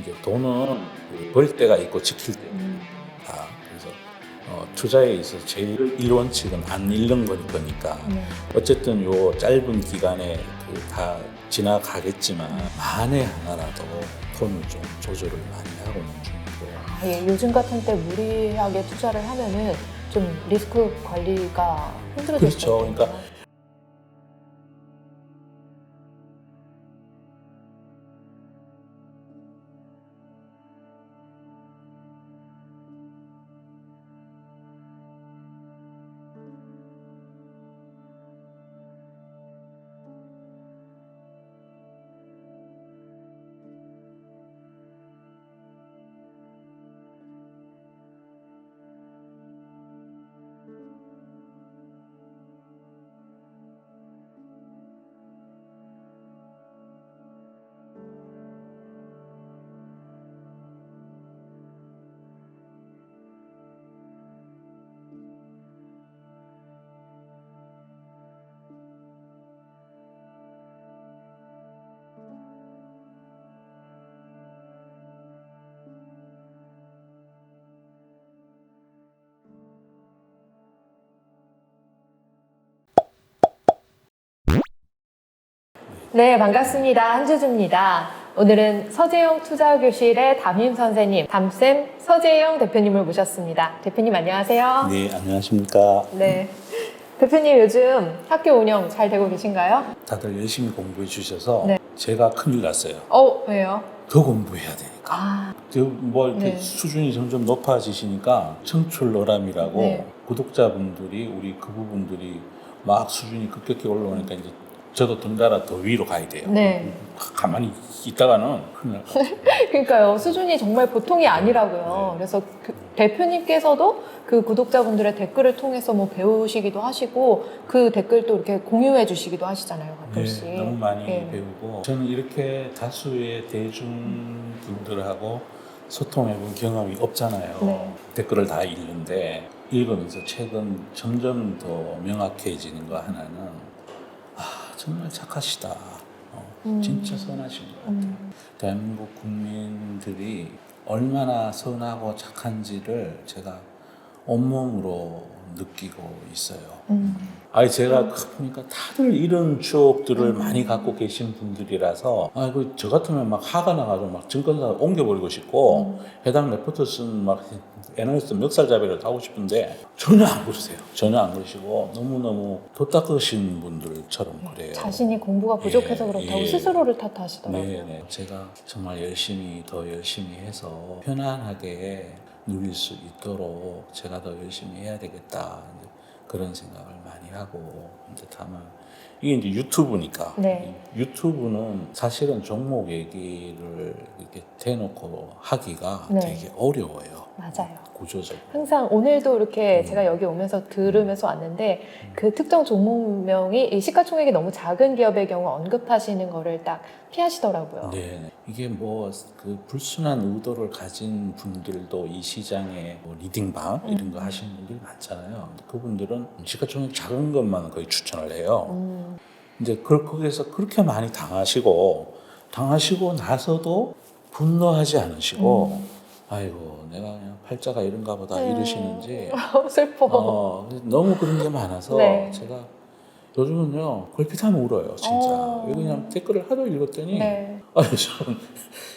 이제 돈은 벌 때가 있고 지킬 때가 있다. 그래서 투자에 있어서 제일 1원칙은 안 잃는 거니까 어쨌든 요 짧은 기간에 다 지나가겠지만 만에 하나라도 돈을 좀 조절을 많이 하고 있는 중이고. 예, 요즘 같은 때 무리하게 투자를 하면은 좀 리스크 관리가 힘들어질 그렇죠. 수 있겠네요. 그러니까 네, 반갑습니다. 한주주입니다. 오늘은 서재영 투자교실의 담임 선생님, 담쌤 서재영 대표님을 모셨습니다. 대표님 안녕하세요. 네, 안녕하십니까. 네. 대표님 요즘 학교 운영 잘 되고 계신가요? 다들 열심히 공부해 주셔서 네. 제가 큰일 났어요. 왜요? 더 공부해야 되니까. 아, 뭐 이렇게 네. 수준이 점점 높아지시니까 청출어람이라고 네. 구독자분들이 우리 그 부분들이 막 수준이 급격히 올라오니까 이제 저도 덩달아 더 위로 가야 돼요. 네. 가만히 있다가는 큰일 날 것 같아요. 그러니까요. 수준이 정말 보통이 아니라고요. 네. 그래서 대표님께서도 그 구독자분들의 댓글을 통해서 뭐 배우시기도 하시고 그 댓글도 이렇게 공유해 주시기도 하시잖아요. 가끔씩. 네, 너무 많이 네. 배우고 저는 이렇게 다수의 대중분들하고 소통해 본 경험이 없잖아요. 네. 댓글을 다 읽는데 읽으면서 최근 점점 더 명확해지는 거 하나는 정말 착하시다. 진짜 선하신 것 같아요. 대한민국 국민들이 얼마나 선하고 착한지를 제가 온몸으로 느끼고 있어요. 아니 제가 보니까 다들 이런 추억들을 많이 갖고 계신 분들이라서 저 같으면 막 화가 나가지고 막 증권사 옮겨버리고 싶고 해당 레포트 쓴 막 애널리스트 멱살잡이를 하고 싶은데 전혀 안 그러세요. 전혀 안 그러시고 너무너무 도닦으신 분들처럼 그래요. 자신이 공부가 부족해서 예, 그렇다고 예. 스스로를 탓하시더라고요. 네. 제가 정말 더 열심히 해서 편안하게 누릴 수 있도록 제가 더 열심히 해야 되겠다. 이제 그런 생각을 많이 하고 이제 다만 이게 이제 유튜브니까 네. 유튜브는 사실은 종목 얘기를 이렇게 대놓고 하기가 네. 되게 어려워요. 맞아요. 구조적으로. 항상 오늘도 이렇게 제가 여기 오면서 들으면서 왔는데 그 특정 종목명이 이 시가총액이 너무 작은 기업의 경우 언급하시는 거를 딱 피하시더라고요. 네, 이게 뭐 그 불순한 의도를 가진 분들도 이 시장에 뭐 리딩방 이런 거 하시는 분들이 많잖아요. 그분들은 시가총액 작은 것만 거의 추천을 해요. 이제 거기에서 그렇게 많이 당하시고 나서도 분노하지 않으시고 아이고 내가 그냥 팔자가 이런가 보다 이러시는지 슬퍼. 너무 그런 게 많아서 네. 제가 요즘은요 걸핏하면 울어요 진짜. 어. 그냥 댓글을 하도 읽었더니 네.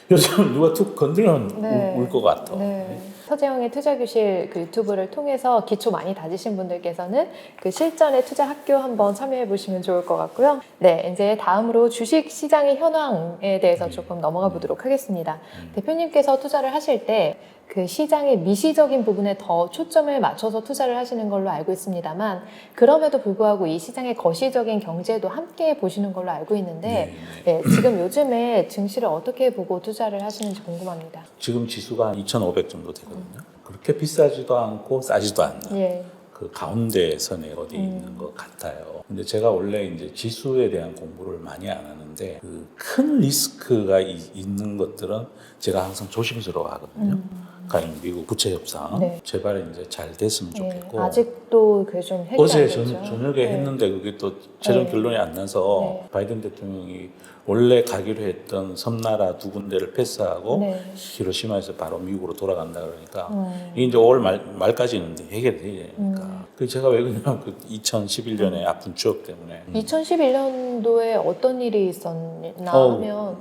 요즘 누가 툭 건드리면 네. 울 것 같아. 네. 서재영의 투자교실 그 유튜브를 통해서 기초 많이 다지신 분들께서는 그 실전의 투자 학교 한번 참여해 보시면 좋을 것 같고요. 네, 이제 다음으로 주식 시장의 현황에 대해서 조금 넘어가 보도록 하겠습니다. 대표님께서 투자를 하실 때 그 시장의 미시적인 부분에 더 초점을 맞춰서 투자를 하시는 걸로 알고 있습니다만 그럼에도 불구하고 이 시장의 거시적인 경제도 함께 보시는 걸로 알고 있는데 네, 지금 요즘에 증시를 어떻게 보고 투자를 하시는지 궁금합니다. 지금 지수가 한 2,500 정도 되거든요. 그렇게 비싸지도 않고 싸지도 않는 예. 그 가운데 선에 어디 있는 것 같아요. 근데 제가 원래 이제 지수에 대한 공부를 많이 안 하는데 그 큰 리스크가 있는 것들은 제가 항상 조심스러워 하거든요. 가령 미국 부채 협상 네. 제발 이제 잘 됐으면 네. 좋겠고 아직도 그게 좀 해결이 어제 안 됐죠. 저녁에 네. 했는데 그게 또 최종 네. 결론이 안 나서 네. 바이든 대통령이 원래 가기로 했던 섬나라 두 군데를 패스하고 네. 히로시마에서 바로 미국으로 돌아간다 그러니까 이게 이제 5월 말까지는 해결이 돼야 되니까 그 제가 왜 그러냐면 그 2011년에 아픈 추억 때문에 2011년도에 어떤 일이 있었나 어우. 하면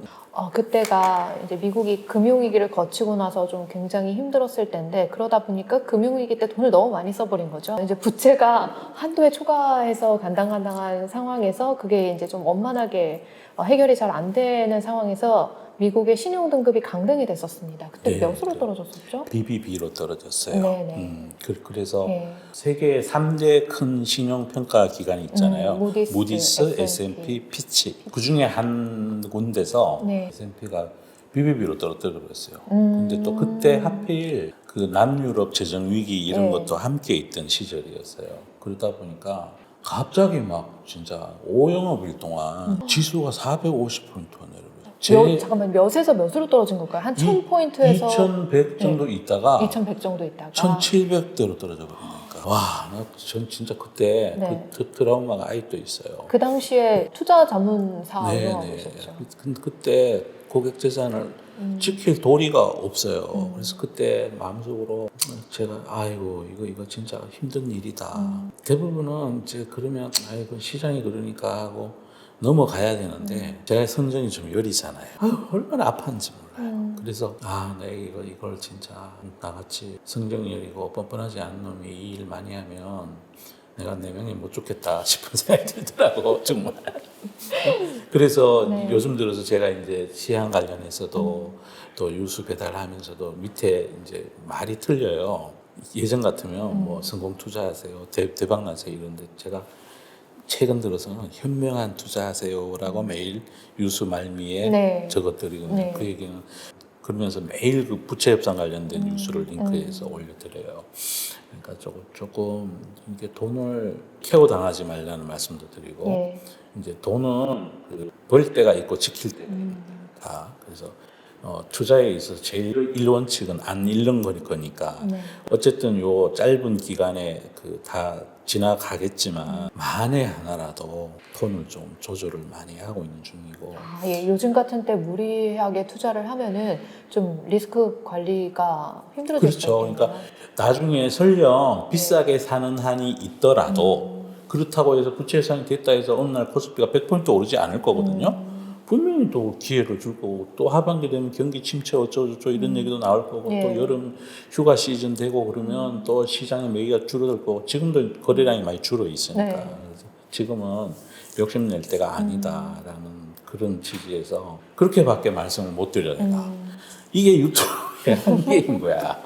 그때가 이제 미국이 금융위기를 거치고 나서 좀 굉장히 힘들었을 때인데 그러다 보니까 금융위기 때 돈을 너무 많이 써버린 거죠. 이제 부채가 한도에 초과해서 간당간당한 상황에서 그게 이제 좀 원만하게 해결이 잘 안 되는 상황에서 미국의 신용등급이 강등이 됐었습니다. 그때 네, 몇으로 네. 떨어졌었죠? BBB로 떨어졌어요. 네네. 그래서 네. 세계 3대 큰 신용평가 기관이 있잖아요. 무디스, 무디스, S&P. S&P, 피치. 그 중에 한 군데서 네. S&P가 BBB로 떨어뜨렸어요. 근데 또 그때 하필 그 남유럽 재정 위기 이런 네. 것도 함께 있던 시절이었어요. 그러다 보니까 갑자기 막 진짜 5영업일 동안 지수가 450포인트가 내려버렸어요. 잠깐만 몇에서 몇으로 떨어진 걸까요? 한 1000포인트에서 2100 정도 있다가 2100 정도 있다가 1700대로 떨어져 버리니까 와, 전 진짜 그때 네. 그 트라우마가 아직도 있어요. 그 당시에 투자 자문사로 네네. 하고 있었죠. 그때 고객 재산을 지킬 도리가 없어요. 그래서 그때 마음속으로 제가 아이고 이거 진짜 힘든 일이다. 대부분은 이제 그러면 아이고 시장이 그러니까 하고 넘어가야 되는데 제가 성전이 좀 여리잖아요. 얼마나 아팠는지 몰라요. 그래서 내가 이걸 진짜 나같이 성정이 여리고 뻔뻔하지 않은 놈이 이 일 많이 하면 내가 내 명예 못 죽겠다 싶은 생각이 들더라고 정말. 그래서 네. 요즘 들어서 제가 이제 시향 관련해서도 또 유수 배달하면서도 밑에 이제 말이 틀려요. 예전 같으면 뭐 성공 투자하세요, 대박 나세요 이런데 제가 최근 들어서는 현명한 투자하세요라고 매일 유수 말미에 네. 적어드리거든요. 네. 그 얘기는 그러면서 매일 그 부채 협상 관련된 뉴스를 링크해서 올려드려요. 그러니까 조금 이게 돈을 케어 당하지 말라는 말씀도 드리고 네. 이제 돈은 벌 때가 있고 지킬 때가 있다. 그래서 투자에 있어서 제일 1원칙은 안 잃는 거니까 네. 어쨌든 요 짧은 기간에 다 지나가겠지만 만에 하나라도 돈을 좀 조절을 많이 하고 있는 중이고 예, 요즘 같은 때 무리하게 투자를 하면은 좀 리스크 관리가 힘들어질 수 그렇죠. 있겠네요. 그러니까 나중에 설령 비싸게 사는 한이 있더라도 그렇다고 해서 부채 예산이 됐다 해서 어느 날 코스피가 100포인트 오르지 않을 거거든요. 분명히 또 기회를 줄 거고 또 하반기 되면 경기 침체 어쩌고저쩌고 이런 얘기도 나올 거고 예. 또 여름 휴가 시즌 되고 그러면 또 시장의 매기가 줄어들 거고 지금도 거래량이 많이 줄어 있으니까 네. 그래서 지금은 욕심낼 때가 아니다라는 그런 취지에서 그렇게밖에 말씀을 못 드려 내가 이게 유튜브의 한계인 거야.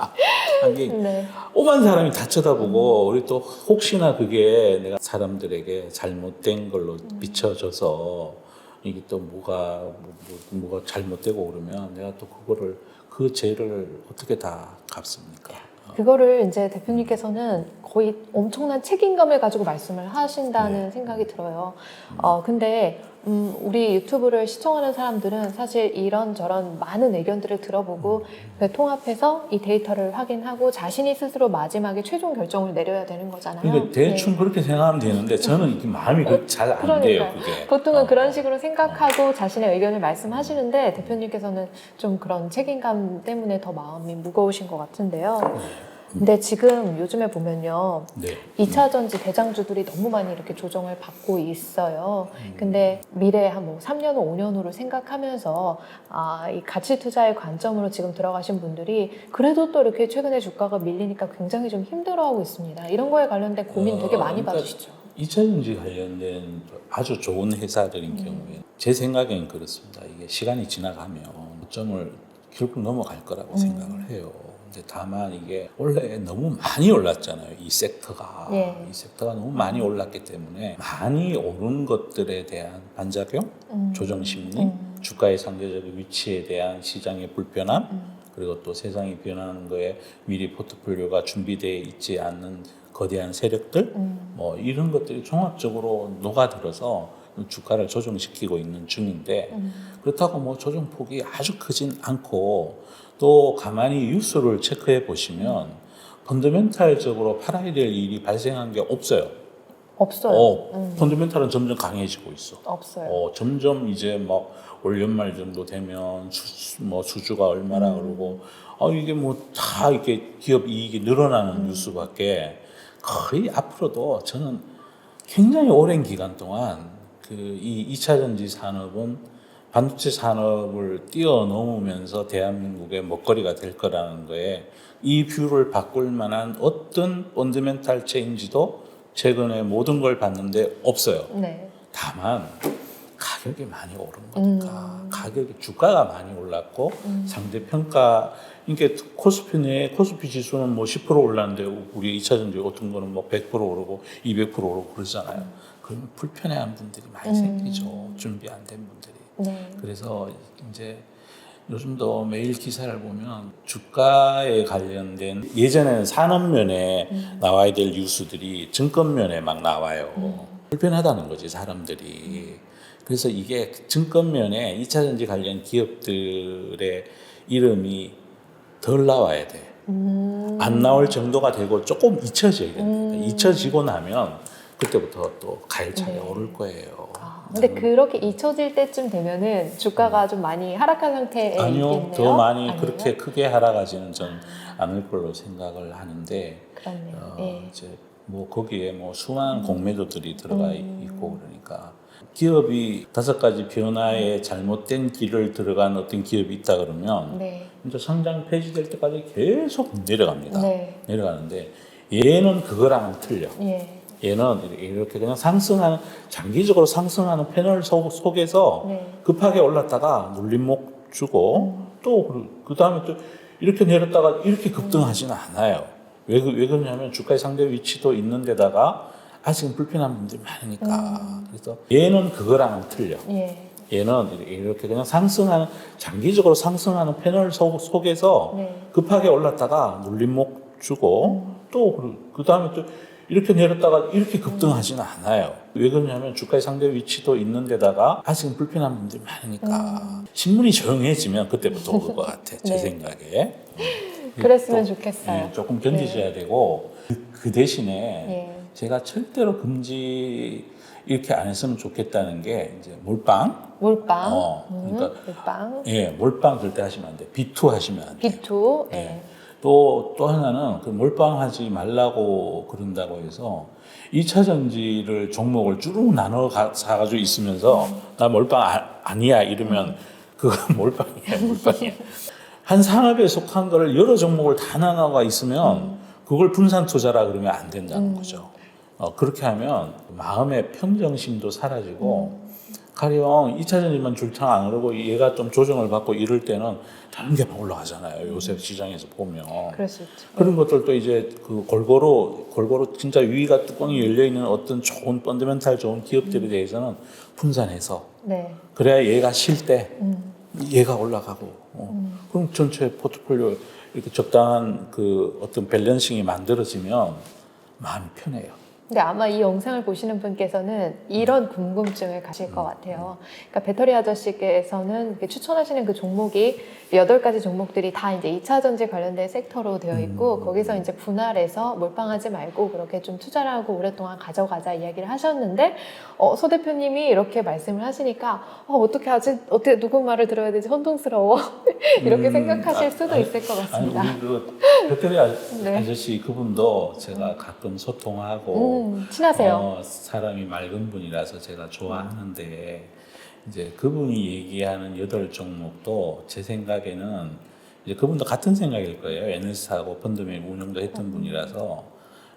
한계인. 네. 오만 사람이 다 쳐다보고 우리 또 혹시나 그게 내가 사람들에게 잘못된 걸로 비춰져서 이게 또 뭐가 잘못되고 그러면 내가 또 그거를 그 죄를 어떻게 다 갚습니까? 그거를 이제 대표님께서는 거의 엄청난 책임감을 가지고 말씀을 하신다는 네. 생각이 들어요. 근데 우리 유튜브를 시청하는 사람들은 사실 이런저런 많은 의견들을 들어보고 통합해서 이 데이터를 확인하고 자신이 스스로 마지막에 최종 결정을 내려야 되는 거잖아요. 그러니까 대충 네. 그렇게 생각하면 되는데 저는 이게 마음이 잘 안 돼요. 그러니까요. 그게. 보통은 그런 식으로 생각하고 자신의 의견을 말씀하시는데 대표님께서는 좀 그런 책임감 때문에 더 마음이 무거우신 것 같은데요. 근데 지금 요즘에 보면요. 네. 2차 전지 대장주들이 너무 많이 이렇게 조정을 받고 있어요. 근데 미래 한 뭐 3년 후, 5년 후를 생각하면서 이 가치 투자의 관점으로 지금 들어가신 분들이 그래도 또 이렇게 최근에 주가가 밀리니까 굉장히 좀 힘들어하고 있습니다. 이런 거에 관련된 고민 되게 많이 그러니까 받으시죠? 2차 전지 관련된 아주 좋은 회사들인 경우에 제 생각엔 그렇습니다. 이게 시간이 지나가면 고점을 결국 넘어갈 거라고 생각을 해요. 근데 다만 이게 원래 너무 많이 올랐잖아요. 이 섹터가. 예. 이 섹터가 너무 많이 올랐기 때문에 많이 오른 것들에 대한 반작용, 조정 심리, 주가의 상대적인 위치에 대한 시장의 불편함, 그리고 또 세상이 변하는 거에 미리 포트폴리오가 준비되어 있지 않는 거대한 세력들, 뭐 이런 것들이 종합적으로 녹아들어서 주가를 조정시키고 있는 중인데 그렇다고 뭐 조정폭이 아주 크진 않고 또 가만히 뉴스를 체크해 보시면 펀더멘탈적으로 팔아야 될 일이 발생한 게 없어요. 없어요. 펀더멘탈은 점점 강해지고 있어. 없어요. 점점 이제 막 올 연말 정도 되면 수주가 얼마나 그러고 이게 뭐 다 이렇게 기업 이익이 늘어나는 뉴스밖에 거의 앞으로도 저는 굉장히 오랜 기간 동안 이 2차 전지 산업은 반도체 산업을 뛰어넘으면서 대한민국의 먹거리가 될 거라는 거에 이 뷰를 바꿀 만한 어떤 펀더멘탈 체인지도 최근에 모든 걸 봤는데 없어요. 네. 다만 가격이 많이 오른 거니까 가격이 주가가 많이 올랐고 상대 평가 그러니까 코스피 지수는 뭐 10% 올랐는데 우리 2차 전지 어떤 거는 뭐 100% 오르고 200% 오르고 그러잖아요. 그러면 불편해하는 분들이 많이 생기죠. 준비 안 된 분들이. 네. 그래서 이제 요즘도 매일 기사를 보면 주가에 관련된 예전에는 산업면에 나와야 될 뉴스들이 증권면에 막 나와요. 불편하다는 거지 사람들이. 그래서 이게 증권면에 2차 전지 관련 기업들의 이름이 덜 나와야 돼. 안 나올 정도가 되고 조금 잊혀져야 됩니다. 잊혀지고 나면 그때부터 또 가열차게 오를 거예요. 근데 그렇게 잊혀질 때쯤 되면은 주가가 좀 많이 하락한 상태에 아니요, 있겠네요. 더 많이 아니에요? 그렇게 크게 하락하지는 전 않을 걸로 생각을 하는데, 그렇네요. 예. 이제 뭐 거기에 뭐 수많은 공매도들이 들어가 있고 그러니까 기업이 5가지 변화에 잘못된 길을 들어간 어떤 기업이 있다 그러면 네. 이제 상장 폐지될 때까지 계속 내려갑니다. 네. 내려가는데 얘는 그거랑은 틀려. 예. 얘는 이렇게 그냥 장기적으로 상승하는 패널 속에서 네. 급하게 올랐다가 눌림목 주고 또 그 다음에 또 이렇게 내렸다가 이렇게 급등하지는 않아요. 왜 그러냐면 주가의 상대 위치도 있는 데다가 아직은 불편한 분들이 많으니까. 그래서 얘는 그거랑은 틀려. 예. 얘는 이렇게 그냥 장기적으로 상승하는 패널 속에서 네. 급하게 올랐다가 눌림목 주고 또 그 다음에 또 이렇게 내렸다가 이렇게 급등하지는 않아요. 왜 그러냐면 주가의 상대 위치도 있는 데다가 아직은 불편한 분들이 많으니까. 신문이 조용해지면 그때부터 오를 것 같아. 제 네. 생각에. 그랬으면 좋겠어요. 예, 조금 견디셔야 되고 그 대신에 예. 제가 절대로 금지 이렇게 안 했으면 좋겠다는 게 이제 몰빵. 몰빵. 그러니까 몰빵. 예, 몰빵 절대 하시면 안 돼. 비투 하시면 안 돼. 비투. 예. 네. 또 하나는 그 몰빵하지 말라고 그런다고 해서 2차 전지를 종목을 쭉 나눠 사가지고 있으면서 나 몰빵 아니야 이러면 그건 몰빵이야. 한 산업에 속한 거를 여러 종목을 다 나눠가 있으면 그걸 분산 투자라 그러면 안 된다는 거죠. 그렇게 하면 마음의 평정심도 사라지고 가령 2차 전지만 줄창 안 오르고 얘가 좀 조정을 받고 이럴 때는 다른 게 막 올라가잖아요. 요새 시장에서 보면. 그럴 수 있죠. 그런 것들도 이제 그 골고루 진짜 위가 뚜껑이 열려 있는 어떤 좋은 펀더멘탈 좋은 기업들에 대해서는 분산해서 네. 그래야 얘가 쉴 때 얘가 올라가고 그럼 전체 포트폴리오 이렇게 적당한 그 어떤 밸런싱이 만들어지면 마음이 편해요. 근데 아마 이 영상을 보시는 분께서는 이런 궁금증을 가실 것 같아요. 그러니까 배터리 아저씨께서는 추천하시는 그 종목이 8가지 종목들이 다 이제 2차 전지 관련된 섹터로 되어 있고 거기서 이제 분할해서 몰빵하지 말고 그렇게 좀 투자를 하고 오랫동안 가져가자 이야기를 하셨는데 소 대표님이 이렇게 말씀을 하시니까 어떻게 하지? 어떻게 누구 말을 들어야 되지? 혼동스러워. 이렇게 생각하실 수도 있을 것 같습니다. 아니, 우리 그 배터리 네. 아저씨 그분도 제가 가끔 소통하고 친하세요. 사람이 맑은 분이라서 제가 좋아하는데 이제 그분이 얘기하는 8종목도 제 생각에는 이제 그분도 같은 생각일 거예요. NS하고 펀드맨 운영도 했던 분이라서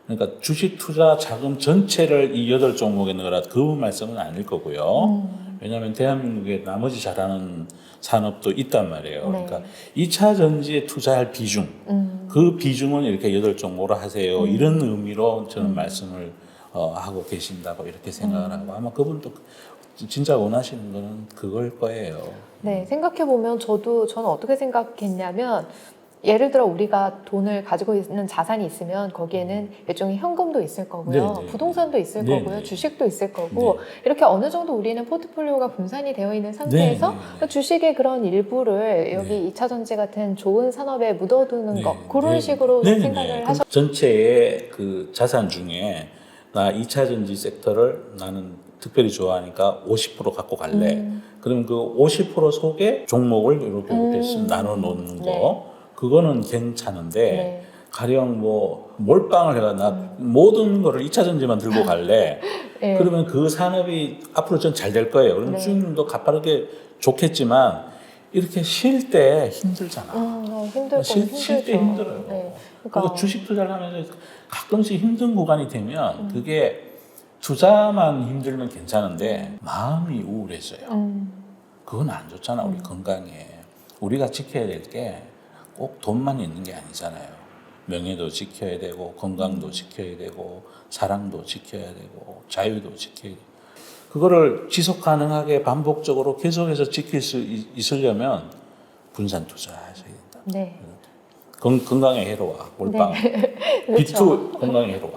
그러니까 주식 투자 자금 전체를 이 8종목에 넣으라 그분 말씀은 아닐 거고요. 왜냐하면 대한민국에 나머지 잘하는 산업도 있단 말이에요. 네. 그러니까 2차 전지에 투자할 비중, 그 비중은 이렇게 8종목으로 하세요. 이런 의미로 저는 말씀을 하고 계신다고 이렇게 생각을 하고 아마 그분도 진짜 원하시는 거는 그걸 거예요. 네, 생각해보면 저는 어떻게 생각했냐면 예를 들어 우리가 돈을 가지고 있는 자산이 있으면 거기에는 일종의 현금도 있을 거고요. 네네. 부동산도 있을 네네. 거고요. 주식도 있을 거고 네. 이렇게 어느 정도 우리는 포트폴리오가 분산이 되어 있는 상태에서 네네. 그 주식의 그런 일부를 여기 2차 전지 같은 좋은 산업에 묻어두는 것 그런 식으로 좀 생각을 하셨. 전체의 그 자산 중에 나 2차 전지 섹터를 나는 특별히 좋아하니까 50% 갖고 갈래. 그럼 그 50% 속에 종목을 이렇게 나눠 놓는 거 네. 그거는 괜찮은데 네. 가령 뭐 몰빵을 해가 나 모든 거를 2차 전지만 들고 갈래. 네. 그러면 그 산업이 앞으로 전 잘 될 거예요. 그러면 네. 수익률도 가파르게 좋겠지만 이렇게 쉴 때 힘들잖아. 힘들고 쉴 때 힘들어요. 네. 그러니까 주식 투자를 하면서 가끔씩 힘든 구간이 되면 그게 투자만 힘들면 괜찮은데 마음이 우울해져요. 그건 안 좋잖아. 우리 건강에. 우리가 지켜야 될 게 꼭 돈만 있는 게 아니잖아요. 명예도 지켜야 되고 건강도 지켜야 되고 사랑도 지켜야 되고 자유도 지켜야 되고 그거를 지속 가능하게 반복적으로 계속해서 지킬 수 있으려면 분산 투자하셔야 된다. 네. 건강에 해로워. 몰빵. 그렇죠. 비투 건강에 해로워.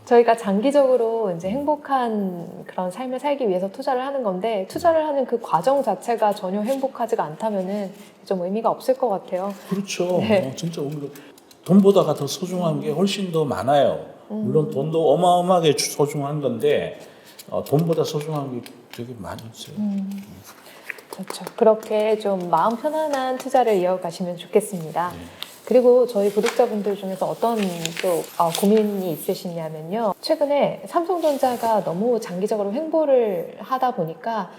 저희가 장기적으로 이제 행복한 그런 삶을 살기 위해서 투자를 하는 건데 투자를 하는 그 과정 자체가 전혀 행복하지가 않다면은 좀 의미가 없을 것 같아요. 그렇죠. 네. 진짜 오히려 돈보다가 더 소중한 게 훨씬 더 많아요. 물론 돈도 어마어마하게 소중한 건데 돈보다 소중한 게 되게 많이 있어요. 그렇죠. 그렇게 좀 마음 편안한 투자를 이어가시면 좋겠습니다. 그리고 저희 구독자분들 중에서 어떤 또 고민이 있으시냐면요. 최근에 삼성전자가 너무 장기적으로 횡보를 하다 보니까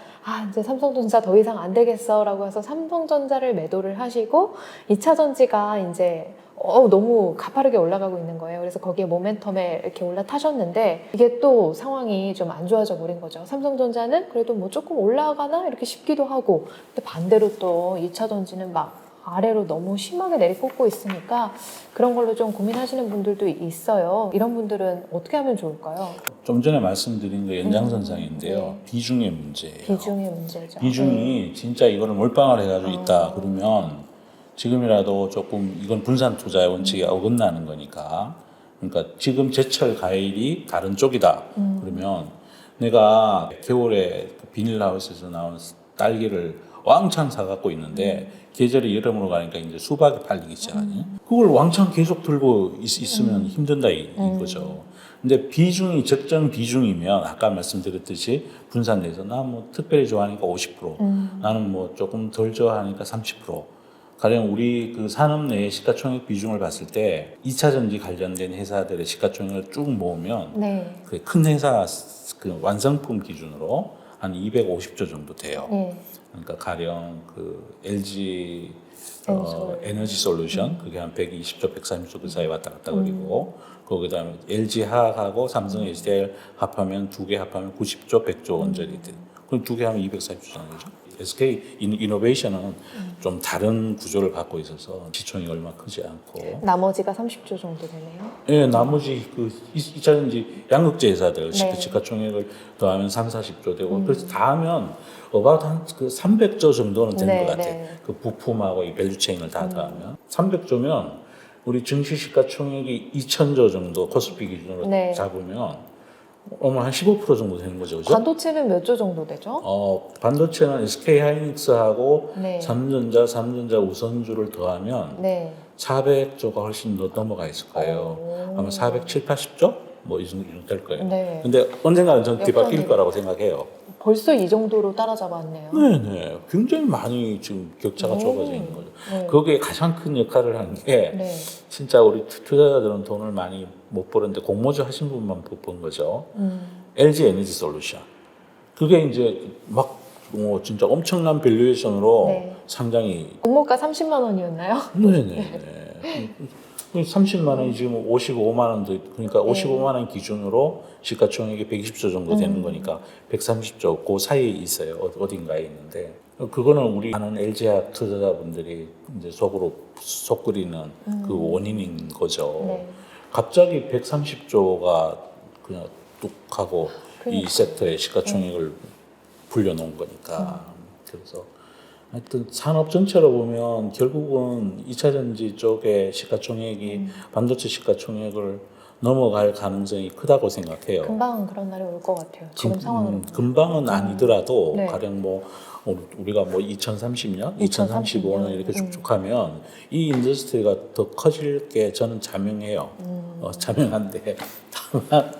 이제 삼성전자 더 이상 안 되겠어라고 해서 삼성전자를 매도를 하시고 2차 전지가 이제 너무 가파르게 올라가고 있는 거예요. 그래서 거기에 모멘텀에 이렇게 올라타셨는데 이게 또 상황이 좀 안 좋아져 버린 거죠. 삼성전자는 그래도 뭐 조금 올라가나 이렇게 싶기도 하고 근데 반대로 또 2차 전지는 막 아래로 너무 심하게 내리꽂고 있으니까 그런 걸로 좀 고민하시는 분들도 있어요. 이런 분들은 어떻게 하면 좋을까요? 좀 전에 말씀드린 거 연장선상인데요. 네. 비중의 문제예요. 비중의 문제죠. 비중이 진짜 이거를 몰빵을 해가지고 있다 그러면 지금이라도 조금 이건 분산 투자의 원칙에 어긋나는 거니까 그러니까 지금 제철 과일이 다른 쪽이다 그러면 내가 겨울에 그 비닐하우스에서 나온 딸기를 왕창 사갖고 있는데 계절이 여름으로 가니까 이제 수박이 팔리기 시작하니 그걸 왕창 계속 들고 있으면 힘든다 이거죠. 근데 비중이 적정 비중이면 아까 말씀드렸듯이 분산돼서 나 뭐 특별히 좋아하니까 50% 나는 뭐 조금 덜 좋아하니까 30% 가령 우리 그 산업 내의 시가총액 비중을 봤을 때 2차 전지 관련된 회사들의 시가총액을 쭉 모으면 네. 그 큰 회사 그 완성품 기준으로 한 250조 정도 돼요. 네. 그러니까 가령 그 LG 에너지 음. 솔루션 그게 한 120조, 130조 그 사이 왔다 갔다 그리고 그다음에 LG 화학하고 삼성 SDI 합하면 두 개 합하면 90조, 100조 원짜리 돼. 그럼 두 개 하면 240조잖아요. 그죠? SK 이노베이션은 좀 다른 구조를 갖고 있어서 시총이 얼마 크지 않고 나머지가 30조 정도 되네요. 예, 나머지 그 2차 전지 양극재 회사들 네. 시가총액을 더하면 3, 40조 되고 그래서 다 하면 한그 300조 정도는 되는 네, 것 같아. 네. 그 부품하고 이 밸류체인을 다 더하면 300조면 우리 증시 시가총액이 2,000조 정도 코스피 기준으로 네. 잡으면 한 15% 정도 되는 거죠, 그죠? 반도체는 몇 조 정도 되죠? 반도체는 SK 하이닉스하고 네. 삼성전자 우선주를 더하면 네. 400조가 훨씬 더 넘어가 있을 거예요. 아마 470, 80조? 뭐 이 정도 될 거예요. 네. 근데 언젠가는 전 몇 뒤바뀔 번이요? 거라고 생각해요. 벌써 이 정도로 따라잡았네요. 네네. 굉장히 많이 지금 격차가 좁아져 있는 거죠. 네. 거기에 가장 큰 역할을 한 게 네. 진짜 우리 투자자들은 돈을 많이 못 버는데 공모주 하신 분만 본 거죠. LG 에너지 솔루션. 그게 이제 막 진짜 엄청난 밸류에이션으로 네. 상장이 공모가 30만 원이었나요? 네네. 30만 원이 지금 55만 원도 그러니까 55만 원 기준으로 시가총액이 120조 정도 되는 거니까 130조 그 사이에 있어요. 어딘가에 있는데 그거는 우리 아는 LG화학 투자자분들이 이제 속으로 속 끓이는 그 원인인 거죠. 네. 갑자기 130조가 그냥 뚝 하고 이 섹터의 시가총액을 불려놓은 거니까 그래서 하여튼 산업 전체로 보면 결국은 2차 전지 쪽의 시가총액이 반도체 시가총액을 넘어갈 가능성이 크다고 생각해요. 금방 그런 날이 올 것 같아요. 지금 상황으로. 금방은 아니더라도 네. 가령 뭐 우리가 뭐 2030년, 2035 2035년 이렇게 쭉쭉하면 이 인더스트리가 더 커질 게 저는 자명해요. 자명한데 다만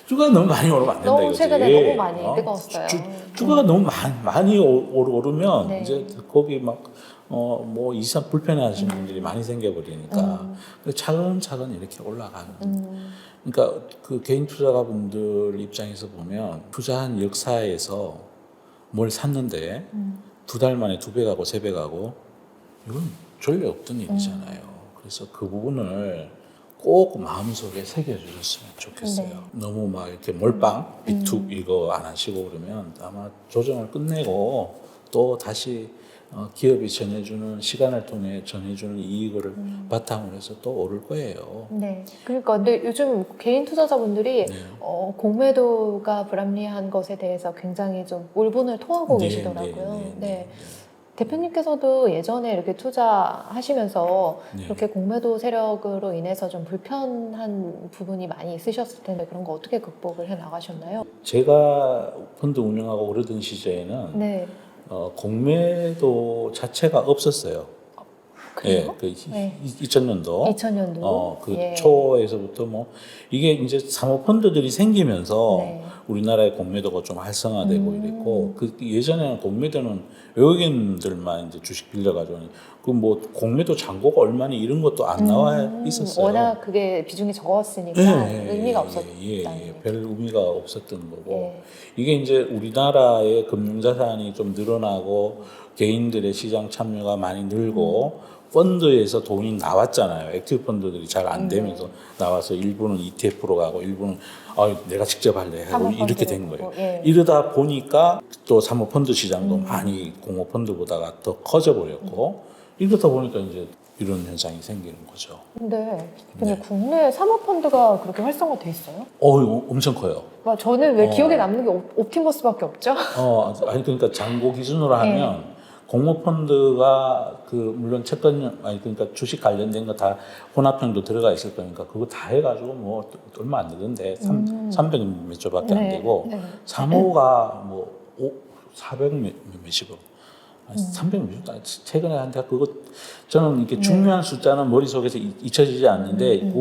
주가가 너무 많이 오르면 안 된다 너무 이거지. 최근에 너무 많이 뜨거웠어요. 주가가 너무 많이 오르면 네. 이제 거기 막 뭐 이상 불편해하시는 분들이 많이 생겨버리니까 차근차근 이렇게 올라가는. 그러니까 그 개인 투자가분들 입장에서 보면 투자한 역사에서 뭘 샀는데 2달 만에 2배 가고 3배 가고 이건 전례 없던 일이잖아요. 그래서 그 부분을 꼭 마음속에 새겨주셨으면 좋겠어요. 네. 너무 막 이렇게 몰빵, 비툭 이거 안 하시고 그러면 아마 조정을 끝내고 또 다시 기업이 전해주는 시간을 통해 전해주는 이익을 바탕으로 해서 또 오를 거예요. 네. 그러니까 근데 요즘 개인 투자자분들이 네. 공매도가 불합리한 것에 대해서 굉장히 좀 울분을 토하고 네, 계시더라고요. 네. 대표님께서도 예전에 이렇게 투자하시면서 네. 이렇게 공매도 세력으로 인해서 좀 불편한 부분이 많이 있으셨을 텐데 그런 거 어떻게 극복을 해 나가셨나요? 제가 펀드 운영하고 오르던 시절에는 네. 공매도 자체가 없었어요. 그래요? 그 네. 2000년도 2000년도. 그 예. 초에서부터 뭐 이게 이제 사모펀드들이 생기면서 네. 우리나라의 공매도가 좀 활성화되고 이랬고 그 예전에는 공매도는 외국인들만 이제 주식 빌려가지고 그 뭐 공매도 잔고가 얼마니 이런 것도 안 나와 있었어요. 워낙 그게 비중이 적었으니까 의미가 없었다. 별 의미가 없었던 거고 예. 이게 이제 우리나라의 금융자산이 좀 늘어나고 개인들의 시장 참여가 많이 늘고 펀드에서 돈이 나왔잖아요. 액티브 펀드들이 잘 안 되면서 나와서 일부는 ETF로 가고 일부는 내가 직접 할래 하고 이렇게 된 거예요. 예. 이러다 보니까 또 사모펀드 시장도 많이 공모펀드보다가 더 커져 버렸고 이러다 보니까 이제 이런 현상이 생기는 거죠. 근데 네. 국내 사모펀드가 그렇게 활성화돼 있어요? 엄청 커요. 저는 왜 기억에 남는 게 옵티머스밖에 없죠? 아니 그러니까 잔고 기준으로 하면 공모펀드가 물론 채권 그러니까 주식 관련된 거 다 혼합형도 들어가 있을 거니까 그거 다 해가지고 뭐 얼마 안 되던데 300 몇 조밖에 안 되고 네. 사모가 뭐 400 몇십억 300 몇십 최근에 한데 그거 저는 이렇게 중요한 숫자는 머릿속에서 잊혀지지 않는데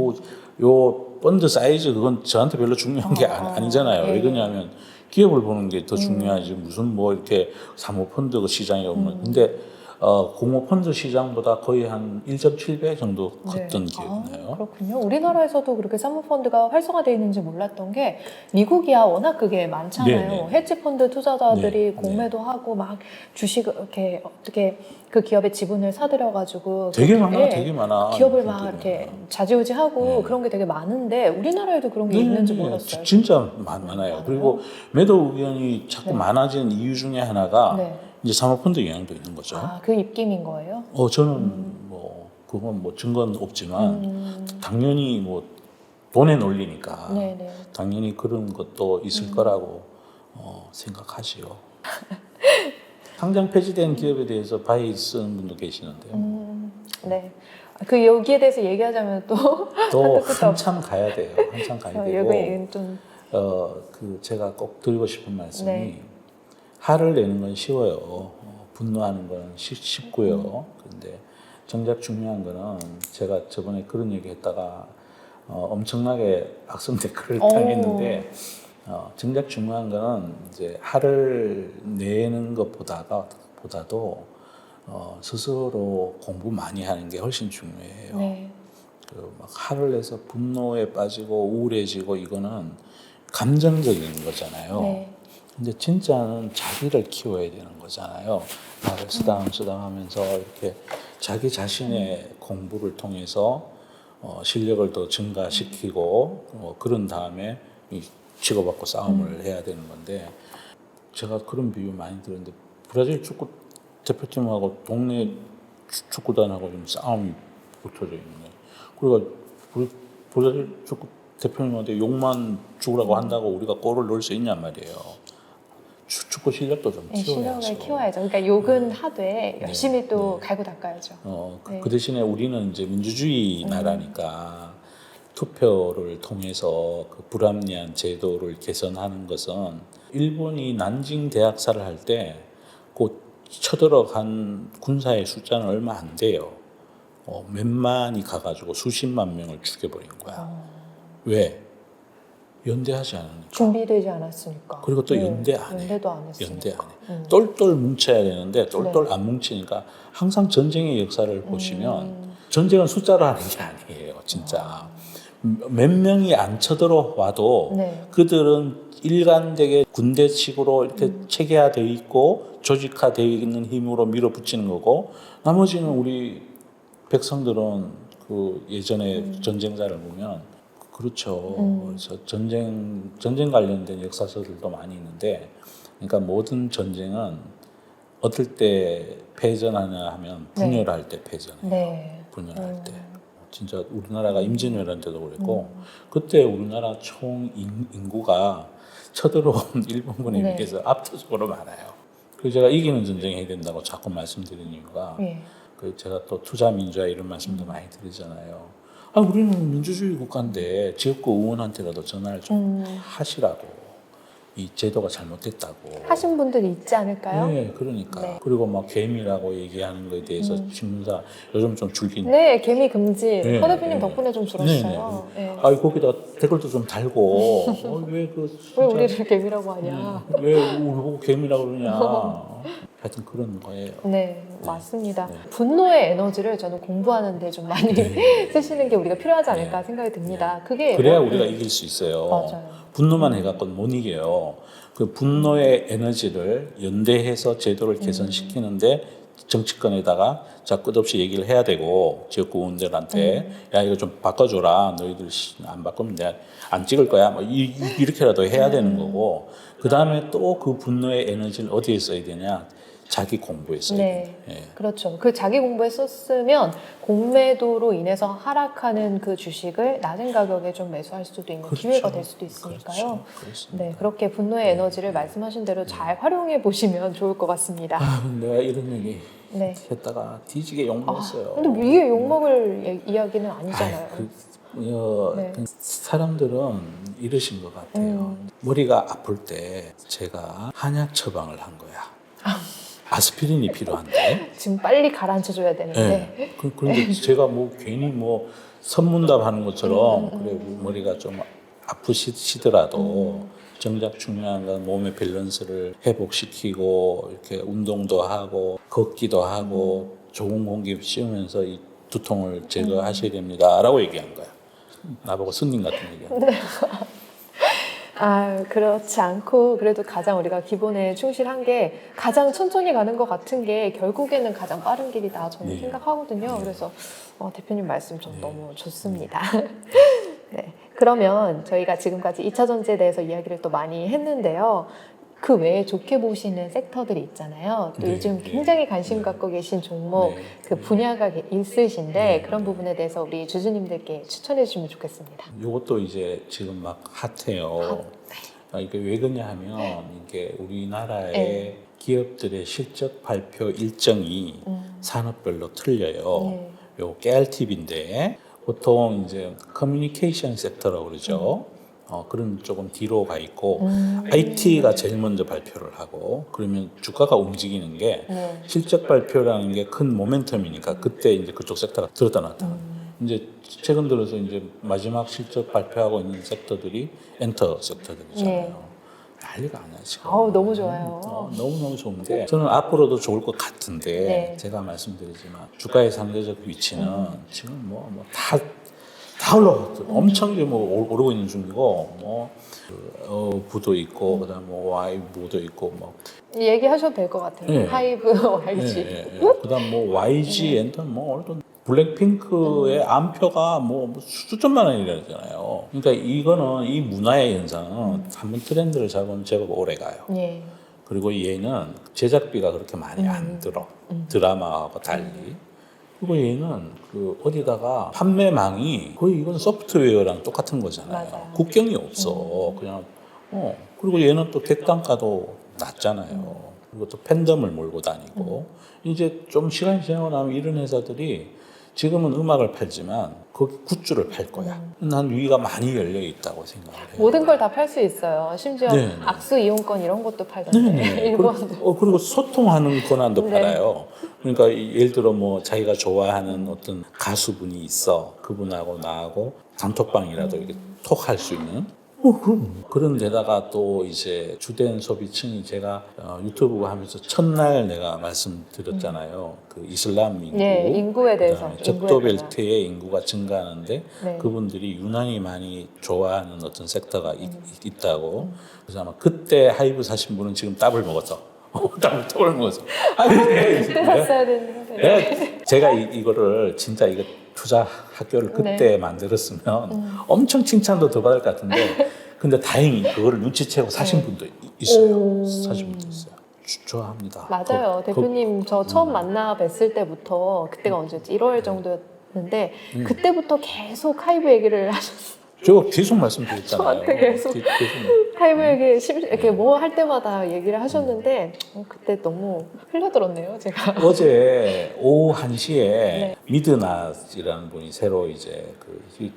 요 펀드 사이즈 그건 저한테 별로 중요한 게 아니잖아요. 왜 그러냐면 기업을 보는 게 더 중요하지 무슨 뭐 이렇게 사모펀드 시장이 없는 근데 공모펀드 시장보다 거의 한 1.7배 정도 컸던 기억이 나요. 그렇군요. 우리나라에서도 그렇게 사모펀드가 활성화되어 있는지 몰랐던 게 미국이야 워낙 그게 많잖아요. 네네. 헤지펀드 투자자들이 네. 공매도 하고 막 주식을 이렇게 어떻게 그 기업의 지분을 사들여가지고 되게 그렇게, 많아, 되게 많아. 기업을 막 이렇게 좌지우지하고 그런 게 되게 많은데 우리나라에도 그런 게 있는지 몰랐어요. 진짜 많아요. 그리고 매도 의견이 자꾸 많아지는 이유 중에 하나가 이제 사모펀드 영향도 있는 거죠. 그 입김인 거예요? 저는 뭐 그건 뭐 증거는 없지만 당연히 뭐 돈의 논리니까 네네. 당연히 그런 것도 있을 거라고 생각하시요. 상장 폐지된 기업에 대해서 바이 쓰는 분도 계시는데요. 네. 그 여기에 대해서 얘기하자면 또 한참 가야 돼요. 한참 가야 되고. 여기 좀 제가 꼭 드리고 싶은 말씀이 네. 화를 내는 건 쉬워요. 분노하는 건 쉽고요. 그런데 정작 중요한 거는 제가 저번에 그런 얘기 했다가 엄청나게 악성 댓글을 당했는데 정작 중요한 거는 이제 화를 내는 것보다도 스스로 공부 많이 하는 게 훨씬 중요해요. 네. 막 화를 내서 분노에 빠지고 우울해지고 이거는 감정적인 거잖아요. 네. 근데 진짜는 자기를 키워야 되는 거잖아요. 나를 쓰담쓰담 하면서 이렇게 자기 자신의 공부를 통해서 실력을 더 증가시키고 그런 다음에 치고받고 싸움을 해야 되는 건데 제가 그런 비유 많이 들었는데 브라질 축구 대표팀하고 동네 축구단하고 좀 싸움이 붙어져 있네. 그러니까 브라질 축구 대표님한테 욕만 죽으라고 한다고 우리가 골을 넣을 수 있냔 말이에요. 축구 실력도 좀 키워야죠. 실력을 키워야죠. 그러니까 욕은 하되 열심히 또 네. 갈고 닦아야죠. 네. 그 대신에 우리는 이제 민주주의 나라니까 투표를 통해서 그 불합리한 제도를 개선하는 것은 일본이 난징 대학살을 할 때 곧 쳐들어간 군사의 숫자는 얼마 안 돼요. 몇만이 가가지고 수십만 명을 죽여버린 거야. 왜? 연대하지 않으니까. 준비되지 않았으니까. 그리고 또 연대 안 해. 연대도 안 했으니까. 연대 안 해. 똘똘 뭉쳐야 되는데 똘똘 안 뭉치니까 항상 전쟁의 역사를 보시면 전쟁은 숫자로 하는 게 아니에요. 진짜. 몇 명이 안 쳐들어와도 네. 그들은 일관되게 군대식으로 이렇게 체계화되어 있고 조직화되어 있는 힘으로 밀어붙이는 거고 나머지는 우리 백성들은 그 예전에 전쟁자를 보면 그렇죠. 그래서 전쟁 관련된 역사서들도 많이 있는데 그러니까 모든 전쟁은 어떨 때 패전하냐 하면 분열할 때 패전해요. 네. 분열할 때. 진짜 우리나라가 임진왜란 때도 그랬고 그때 우리나라 총 인구가 쳐들어온 일본군에 네. 비해서 압도적으로 많아요. 그래서 제가 이기는 전쟁 해야 된다고 자꾸 말씀드리는 이유가 네. 그 제가 또 투자 민주화 이런 말씀도 많이 드리잖아요. 우리는 민주주의 국가인데 지역구 의원한테라도 전화를 좀 하시라고. 이 제도가 잘못됐다고. 하신 분들이 있지 않을까요? 네, 그러니까. 네. 그리고 막 개미라고 얘기하는 거에 대해서 신문사 요즘 좀 줄긴. 네, 개미 금지. 네, 허 대표님 네. 덕분에 좀 줄었어요. 네. 거기다 댓글도 좀 달고. 왜 왜 우리를 개미라고 하냐? 왜 우리 보고 개미라고 그러냐. 하여튼 그런 거예요. 네, 맞습니다. 네. 분노의 에너지를 저는 공부하는데 좀 많이 쓰시는 게 우리가 필요하지 않을까 생각이 듭니다. 그게 그래야 뭐- 우리가 이길 수 있어요. 맞아요. 분노만 해갖고는 못 이겨요. 그 분노의 에너지를 연대해서 제도를 개선시키는데 정치권에다가 자 끝없이 얘기를 해야 되고 지역구 의원들한테 야 이거 좀 바꿔줘라. 너희들 안 바꾸면 내가 안 찍을 거야. 뭐 이렇게라도 해야 되는 거고 그 다음에 또 그 분노의 에너지를 어디에 써야 되냐? 자기 공부에 써야 네, 돼요. 예. 그렇죠. 그 자기 공부에 썼으면 공매도로 인해서 하락하는 그 주식을 낮은 가격에 좀 매수할 수도 있는 그렇죠. 기회가 될 수도 있으니까요. 그렇죠. 그렇습니다. 네, 그렇게 분노의 에너지를 말씀하신 대로 잘 활용해 보시면 좋을 것 같습니다. 내가 이런 얘기 네. 했다가 뒤지게 욕 먹었어요. 근데 이게 욕먹을 이야기는 아니잖아요. 네. 사람들은 이러신 것 같아요. 머리가 아플 때 제가 한약 처방을 한 거야. 아스피린이 필요한데. 지금 빨리 가라앉혀줘야 되는데. 네. 그런데 제가 뭐 괜히 뭐 선문답 하는 것처럼 그래 머리가 좀 아프시더라도 정작 중요한 건 몸의 밸런스를 회복시키고 이렇게 운동도 하고 걷기도 하고 좋은 공기 씌우면서 이 두통을 제거하셔야 됩니다라고 얘기한 거야. 나보고 스님 같은 얘기야. 그렇지 않고 그래도 가장 우리가 기본에 충실한 게 가장 천천히 가는 것 같은 게 결국에는 가장 빠른 길이다 저는 네. 생각하거든요. 그래서 대표님 말씀 좀 너무 좋습니다. 네. 그러면 저희가 지금까지 2차 전지에 대해서 이야기를 또 많이 했는데요. 그 외에 좋게 보시는 섹터들이 있잖아요. 또 네, 요즘 네. 굉장히 관심 갖고 계신 종목, 네. 그 분야가 있으신데 그런 부분에 대해서 우리 주주님들께 추천해 주시면 좋겠습니다. 이것도 이제 지금 막 핫해요. 이게 왜 그러냐 하면 이게 우리나라의 네. 기업들의 실적 발표 일정이 산업별로 틀려요. 네. 요 깨알팁인데 보통 이제 커뮤니케이션 섹터라고 그러죠. 그런 조금 뒤로 가 있고 IT가 제일 먼저 발표를 하고 그러면 주가가 움직이는 게 네. 실적 발표라는 게 큰 모멘텀이니까 그때 이제 그쪽 섹터가 들었다 놨다. 이제 최근 들어서 이제 마지막 실적 발표하고 있는 섹터들이 엔터 섹터들이잖아요. 네. 난리가 아니야 지금. 너무 좋아요. 너무너무 좋은데 저는 앞으로도 좋을 것 같은데 네. 제가 말씀드리지만 주가의 상대적 위치는 지금 다 올라갔어. 엄청 지금 오르고 있는 중이고 부도 있고 그다음 와이부도 있고 얘기하셔도 될 것 같아요. 네. 하이브, YG. 그다음 YG 엔터 블랙핑크의 암표가 수천만 원이라잖아요. 그러니까 이거는 이 문화의 현상은 한번 트렌드를 잡으면 제법 오래 가요. 예. 그리고 얘는 제작비가 그렇게 많이 안 들어. 드라마하고 달리. 그리고 얘는 그 어디다가 판매망이 거의 이건 소프트웨어랑 똑같은 거잖아요. 맞아요. 국경이 없어. 그냥 그리고 얘는 또 객단가도 낮잖아요. 그리고 또 팬덤을 몰고 다니고 이제 좀 시간이 지나고 나면 이런 회사들이 지금은 음악을 팔지만 거기 굿즈를 팔 거야. 난 위가 많이 열려 있다고 생각을 해요. 모든 걸 다 팔 수 있어요. 심지어 네, 네. 악수 이용권 이런 것도 팔던데. 네네. 일본도. 그리고 소통하는 권한도 네. 팔아요. 그러니까 예를 들어 뭐 자기가 좋아하는 어떤 가수분이 있어. 그분하고 나하고 단톡방이라도 이렇게 톡할 수 있는. 그런 데다가 또 이제 주된 소비층이 제가 유튜브 하면서 첫날 내가 말씀드렸잖아요. 그 이슬람 인구, 네, 인구에 대해서. 그다음에 적도 벨트의 인구가 증가하는데 네. 그분들이 유난히 많이 좋아하는 어떤 섹터가 있다고. 그래서 아마 그때 하이브 사신 분은 지금 따블 먹었어. 따블 먹었어. 그때 갔어야 되는데. 제가 이거를 진짜 이거 투자 학교를 그때 만들었으면 엄청 칭찬도 더 받을 것 같은데 근데 다행히 그거를 눈치채고 사신 분도 있어요. 사신 분도 있어요. 좋아합니다. 맞아요. 대표님 저 처음 만나 뵀을 때부터 그때가 언제였지? 1월 정도였는데 그때부터 계속 하이브 얘기를 하셨어요. 저 계속 말씀드렸잖아요. 저한테 계속. 하이브 얘기 이렇게 뭐 할 때마다 얘기를 하셨는데 그때 너무 흘려들었네요, 제가. 어제 오후 1시에 미드낫이라는 분이 새로 이제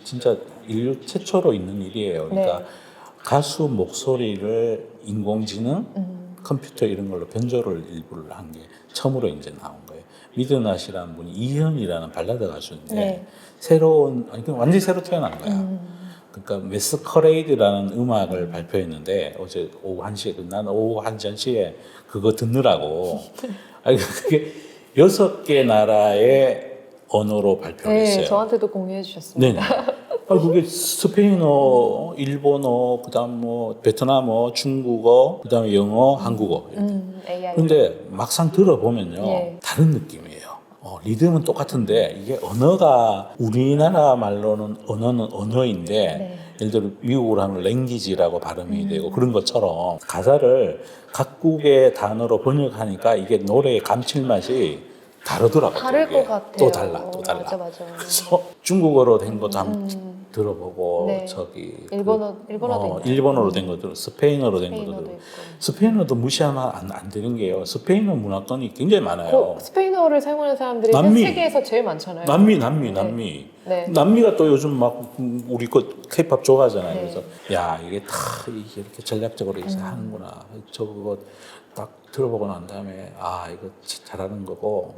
진짜 인류 최초로 있는 일이에요. 그러니까 네. 가수 목소리를 인공지능, 컴퓨터 이런 걸로 변조를 일부를 한 게 처음으로 이제 나온 거예요. 미드낫이라는 분이 이현이라는 발라드 가수인데 네. 새로운 아니 그냥 완전히 새로 태어난 거야. 그러니까 메스커레이드라는 음악을 발표했는데 어제 오후 1시에 난 오후 1시에 그거 듣느라고 아니 그게 6개 나라의 언어로 발표를 네, 했어요. 저한테도 공유해 주셨습니다. 네. 그게 스페인어, 일본어, 그다음 뭐 베트남어, 중국어, 그다음에 영어, 한국어. AI. 근데 막상 들어보면요 예. 다른 느낌이에요. 리듬은 똑같은데 이게 언어가 우리나라 말로는 언어는 언어인데 네. 예를 들어 미국으로 하면 랭귀지라고 발음이 되고 그런 것처럼 가사를 각국의 단어로 번역하니까 이게 노래의 감칠맛이 다르더라고요. 다를 이게. 것 같아요. 또 달라. 맞아. 그래서 중국어로 된 것도 한번 들어보고 네. 저기 일본어도 있나요? 일본어로 된 것도 스페인어로 된 것도 스페인어도 들고 있고. 스페인어도 무시하면 안 되는 게요. 스페인어 문화권이 굉장히 많아요. 스페인어를 사용하는 사람들이 남미. 세계에서 제일 많잖아요. 남미. 네. 남미가 또 요즘 막 우리 거 K-팝 좋아하잖아요. 네. 그래서 야 이게 다 이렇게 전략적으로 이렇게 하는구나. 저거 딱 들어보고 난 다음에 아 이거 잘하는 거고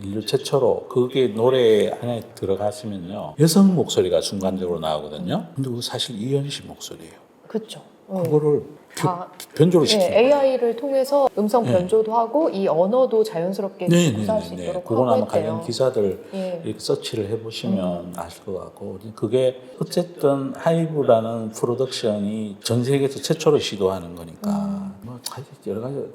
인류 최초로 그게 노래 안에 들어가시면요 여성 목소리가 순간적으로 나오거든요. 근데 그거 사실 이현 씨 목소리예요. 그렇죠. 그거를 다 변조를 시키는 네, AI를 통해서 음성 변조도 하고 이 언어도 자연스럽게 구사할 수 있도록 그건 하고 아마 관련 있대요. 기사들 예. 이렇게 서치를 해보시면 아실 것 같고 그게 어쨌든 하이브라는 프로덕션이 전 세계에서 최초로 시도하는 거니까 뭐 여러 가지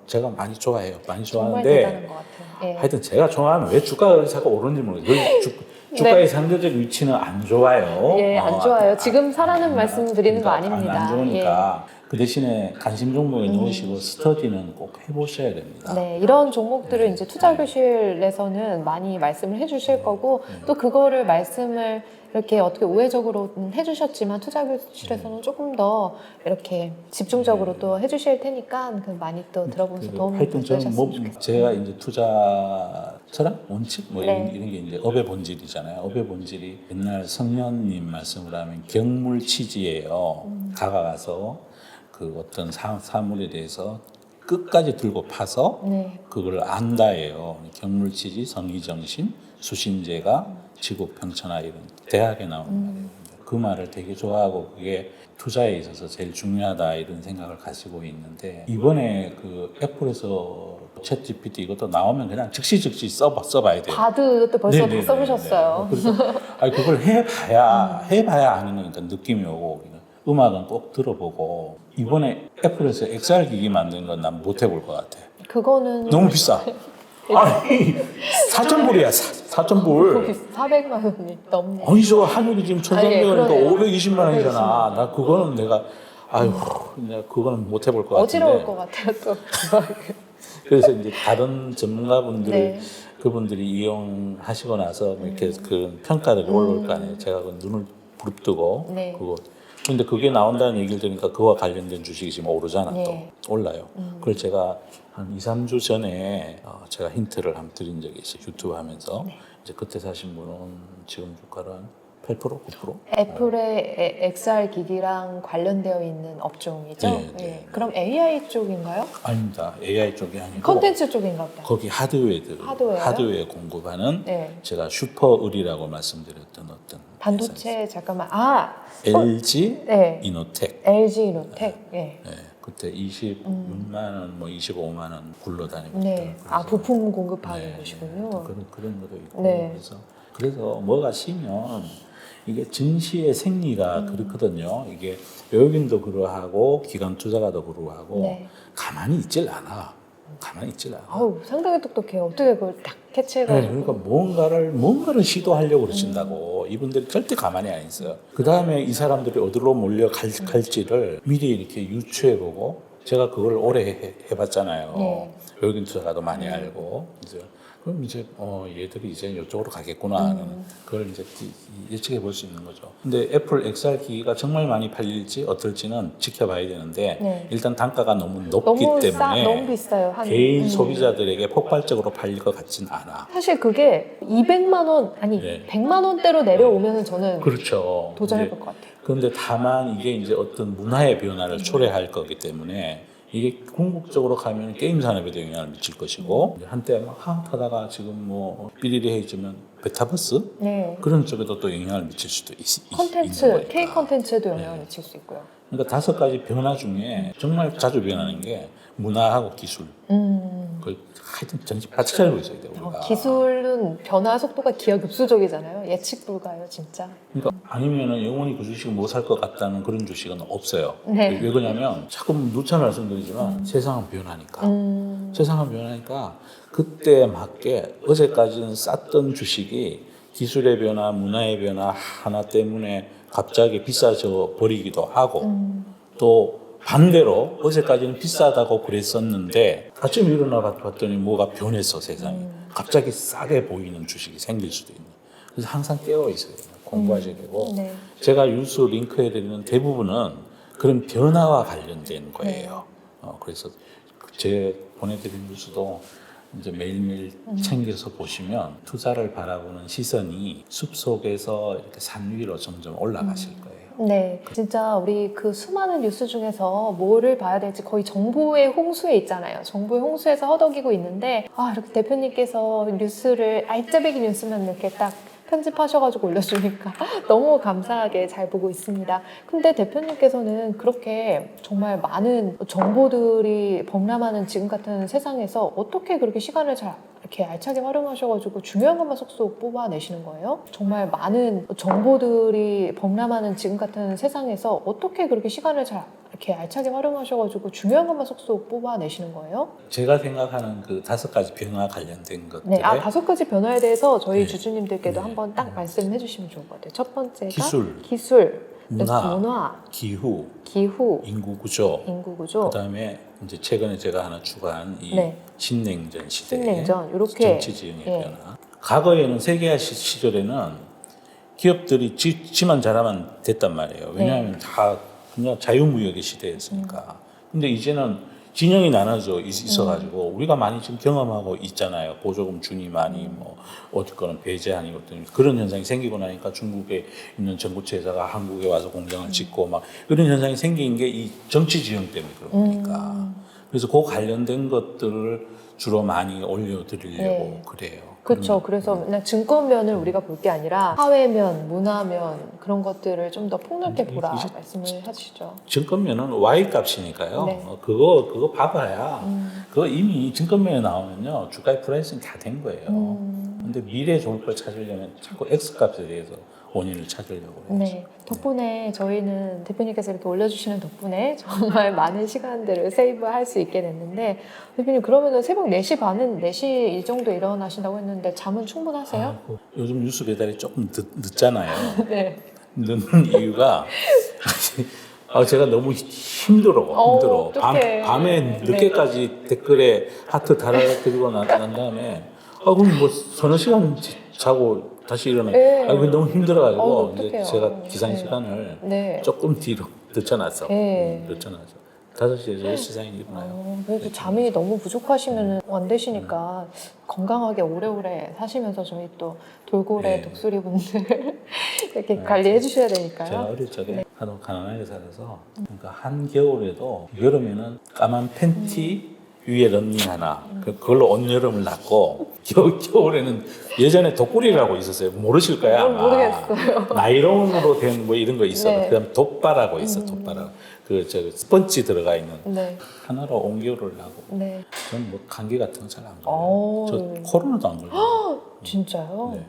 제가 많이 좋아해요. 많이 정말 좋아하는데 대단한 것 같아요. 예. 하여튼 제가 좋아하면 왜 주가가 그렇게 자꾸 오르는지 모르겠어요. 주가의 네. 상대적 위치는 안 좋아요. 예, 안 좋아요. 지금 사라는 말씀 드리는 거 그러니까 아닙니다. 안 좋으니까 그 대신에 관심 종목에 넣으시고 스터디는 꼭 해보셔야 됩니다. 네, 이런 종목들을 이제 투자 교실에서는 많이 말씀을 해주실 거고 또 그거를 말씀을 이렇게 어떻게 우회적으로 해주셨지만 투자 교실에서는 조금 더 이렇게 집중적으로 또 해주실 테니까 많이 또 들어보면서 도움을 하여튼 저는 받으셨으면 좋겠습니다. 제가 이제 투자 철학 원칙 뭐 네. 이런 게 이제 업의 본질이잖아요. 업의 본질이 옛날 성현님 말씀을 하면 경물치지예요. 다가가서 그 어떤 사물에 대해서 끝까지 들고 파서 네. 그걸 안다예요. 경물치지, 성의정신, 수신제가 지구 평천하 이런 대학에 나오는 말이에요. 그 말을 되게 좋아하고 그게 투자에 있어서 제일 중요하다 이런 생각을 가지고 있는데 이번에 그 애플에서 챗 GPT 이것도 나오면 그냥 즉시 써봐야 돼요. 바드도 벌써 네네네네. 다 써보셨어요. 그래서 아니 그걸 해봐야 아는 거니까 느낌이 오고 음악은 꼭 들어보고 이번에 애플에서 XR 기기 만드는 건 난 못 해볼 것 같아. 그거는 너무 비싸. 아니 4,000불이야 4,000불. 400만 원이 넘네. 아니 저 한국이 지금 1,300원이니까 그러네요. 520만 원이잖아. 나 그거는 내가 아유 내가 그거는 못 해볼 것 같은데. 어지러울 것 같아요 또. 그래서 이제 다른 전문가분들 네. 그분들이 이용하시고 나서 이렇게 그 평가들이 올라올 거 아니에요. 제가 그 눈을 부릅뜨고 네. 그거 근데 그게 나온다는 얘기를 들으니까 그와 관련된 주식이 지금 오르잖아. 네. 또 올라요. 그걸 제가 한 2, 3주 전에 제가 힌트를 한번 드린 적이 있어요. 유튜브 하면서. 이제 그때 사신 분은 지금 주가를 한 8%? 9%? 애플의 XR 기기랑 관련되어 있는 업종이죠? 네, 네. 그럼 AI 쪽인가요? 아닙니다. AI 쪽이 아니고 컨텐츠 쪽인가 보다. 거기 하드웨어들, 하드웨어요? 하드웨어 공급하는 네. 제가 슈퍼을이라고 말씀드렸던 어떤 반도체 잠깐만. LG 네. 이노텍. LG 이노텍. 네. 네, 그때 26만 원, 뭐 25만 원 굴러다니고 네. 있던 부품 공급하는 네, 곳이군요. 그런 것도 있고 네. 그래서 뭐가 쉬면 이게 증시의 생리가 그렇거든요. 이게 외국인도 그러하고 기관 투자가도 그러하고 네. 가만히 있질 않아. 가만히 있질 않아. 아우, 상당히 똑똑해요. 어떻게 그걸 딱 캐치해가지고. 네, 그러니까 뭔가를 시도하려고 그러신다고. 이분들이 절대 가만히 안 있어요. 그 다음에 이 사람들이 어디로 몰려갈지를 미리 이렇게 유추해보고, 제가 그걸 오래 해봤잖아요. 네. 외국인 투자가도 많이 알고, 이제 그럼 이제 얘들이 이제 이쪽으로 가겠구나 하는 그걸 이제 예측해 볼 수 있는 거죠. 근데 애플 XR 기기가 정말 많이 팔릴지 어떨지는 지켜봐야 되는데 네. 일단 단가가 너무 높기 너무 때문에 너무 비싸요. 개인 소비자들에게 폭발적으로 팔릴 것 같진 않아. 사실 그게 200만 원, 아니 네. 100만 원대로 내려오면 저는 그렇죠. 도전해볼 것 같아요. 그런데 다만 이게 이제 어떤 문화의 변화를 초래할 거기 때문에 이게 궁극적으로 가면 게임 산업에도 영향을 미칠 것이고 한때 막 하다가 지금 뭐 삐리리 해지면 베타버스 네. 그런 쪽에도 또 영향을 미칠 수도 있는 컨텐츠, 거니까. K 컨텐츠에도 영향을 미칠 수 있고요. 그러니까 5가지 변화 중에 정말 자주 변하는 게 문화하고 기술. 그 하여튼 정신 바짝 차리고 있어야 돼요. 우리가. 기술은 변화 속도가 기하급수적이잖아요. 예측 불가요, 진짜. 그러니까 아니면은 영원히 그 주식을 못 살 것 같다는 그런 주식은 없어요. 네. 왜 그러냐면 자꾸 누차 말씀드리지만 세상은 변하니까. 세상은 변하니까 그때에 맞게 어제까지는 쌌던 주식이 기술의 변화, 문화의 변화 하나 때문에 갑자기 비싸져 버리기도 하고 또 반대로 어제까지는 비싸다고 그랬었는데 아침에 일어나 봤더니 뭐가 변했어 세상이. 갑자기 싸게 보이는 주식이 생길 수도 있는. 그래서 항상 깨어 있어야 돼요. 공부하셔야 되고 네. 제가 뉴스 링크해드리는 대부분은 그런 변화와 관련된 거예요. 그래서 제 보내드린 뉴스도 이제 매일매일 챙겨서 보시면 투자를 바라보는 시선이 숲속에서 이렇게 산 위로 점점 올라가실 거예요. 네, 진짜 우리 그 수많은 뉴스 중에서 뭐를 봐야 될지 거의 정보의 홍수에 있잖아요. 정보의 홍수에서 허덕이고 있는데 이렇게 대표님께서 뉴스를 알짜배기 뉴스만 이렇게 딱 편집하셔가지고 올려주니까 너무 감사하게 잘 보고 있습니다. 근데 대표님께서는 그렇게 정말 많은 정보들이 범람하는 지금 같은 세상에서 어떻게 그렇게 시간을 잘 이렇게 알차게 활용하셔가지고 중요한 것만 쏙쏙 뽑아내시는 거예요? 정말 많은 정보들이 범람하는 지금 같은 세상에서 어떻게 그렇게 시간을 잘 이렇게 알차게 활용하셔가지고 중요한 것만 쏙쏙 뽑아내시는 거예요? 제가 생각하는 그 5가지 변화 관련된 것들. 네, 5가지 변화에 대해서 저희 네. 주주님들께도 네. 한번 딱 말씀해 주시면 좋을 것 같아요. 첫 번째가 기술, 문화, 문화, 기후, 기후, 인구 구조, 인구 구조, 그다음에 이제 최근에 제가 하나 추가한 이 네. 신냉전 시대, 신냉전, 이렇게. 정치 지형의 예. 변화. 과거에는 세계화 시절에는 기업들이 지만 잘하면 됐단 말이에요. 왜냐하면 네. 다 그냥 자유무역의 시대였으니까. 근데 이제는 진영이 나눠져 있어가지고 우리가 많이 지금 경험하고 있잖아요. 보조금 주니만이 뭐 어디 거는 배제하니 어떤 그런 현상이 생기고 나니까 중국에 있는 전구체 회사가 한국에 와서 공장을 짓고 막 이런 현상이 생긴 게 이 정치 지형 때문에 그런 거니까. 그래서 그 관련된 것들을 주로 많이 올려드리려고 네. 그래요. 그렇죠. 그래서 그냥 증권면을 우리가 볼 게 아니라 사회면, 문화면 그런 것들을 좀 더 폭넓게 보라 이제 말씀을 해주시죠. 증권면은 Y 값이니까요. 네. 그거 봐봐야 그거 이미 증권면에 나오면요 주가의 프라이싱 다 된 거예요. 근데 미래 좋을 걸 찾으려면 자꾸 X 값에 대해서 원인을 찾으려고 해요. 네. 덕분에 저희는 대표님께서 이렇게 올려주시는 덕분에 정말 많은 시간들을 세이브할 수 있게 됐는데 대표님 그러면은 새벽 4시 반은 4시 이 정도 일어나신다고 했는데 잠은 충분하세요? 요즘 뉴스 배달이 조금 늦잖아요. 네. 늦는 이유가 제가 너무 힘들어. 어떡해. 밤에 늦게까지 댓글에 하트 달아드리고 난 다음에 그럼 뭐 서너 시간 자고 다시 일어나. 네. 아, 그게 너무 힘들어가지고 이제 어떡해요. 제가 기상 네. 시간을 네. 조금 뒤로 늦춰놨어. 네. 늦춰놨어. 5시에서 10시 일어나요. 그래도 잠이 너무 부족하시면 안 되시니까 건강하게 오래오래 사시면서 저희 또 돌고래 네. 독수리 분들 이렇게 관리해 주셔야 되니까요. 제가 어릴 적에 하도 가난하게 살아서 그러니까 한겨울에도 여름에는 까만 팬티 위에 런닝 하나 그걸로 온 여름을 났고 겨울에는 예전에 독구리라고 있었어요. 모르실 거야 아마. 모르겠어요. 나이론으로 된 뭐 이런 거 있어. 네. 그다음 돗바라고 있어. 돗바라. 그저 스펀지 들어가 있는 네. 하나로 온 겨울을 하고. 네. 저는 뭐 감기 같은 거 잘 안 오. 걸려요. 저 코로나도 안 걸려요. 진짜요? 네.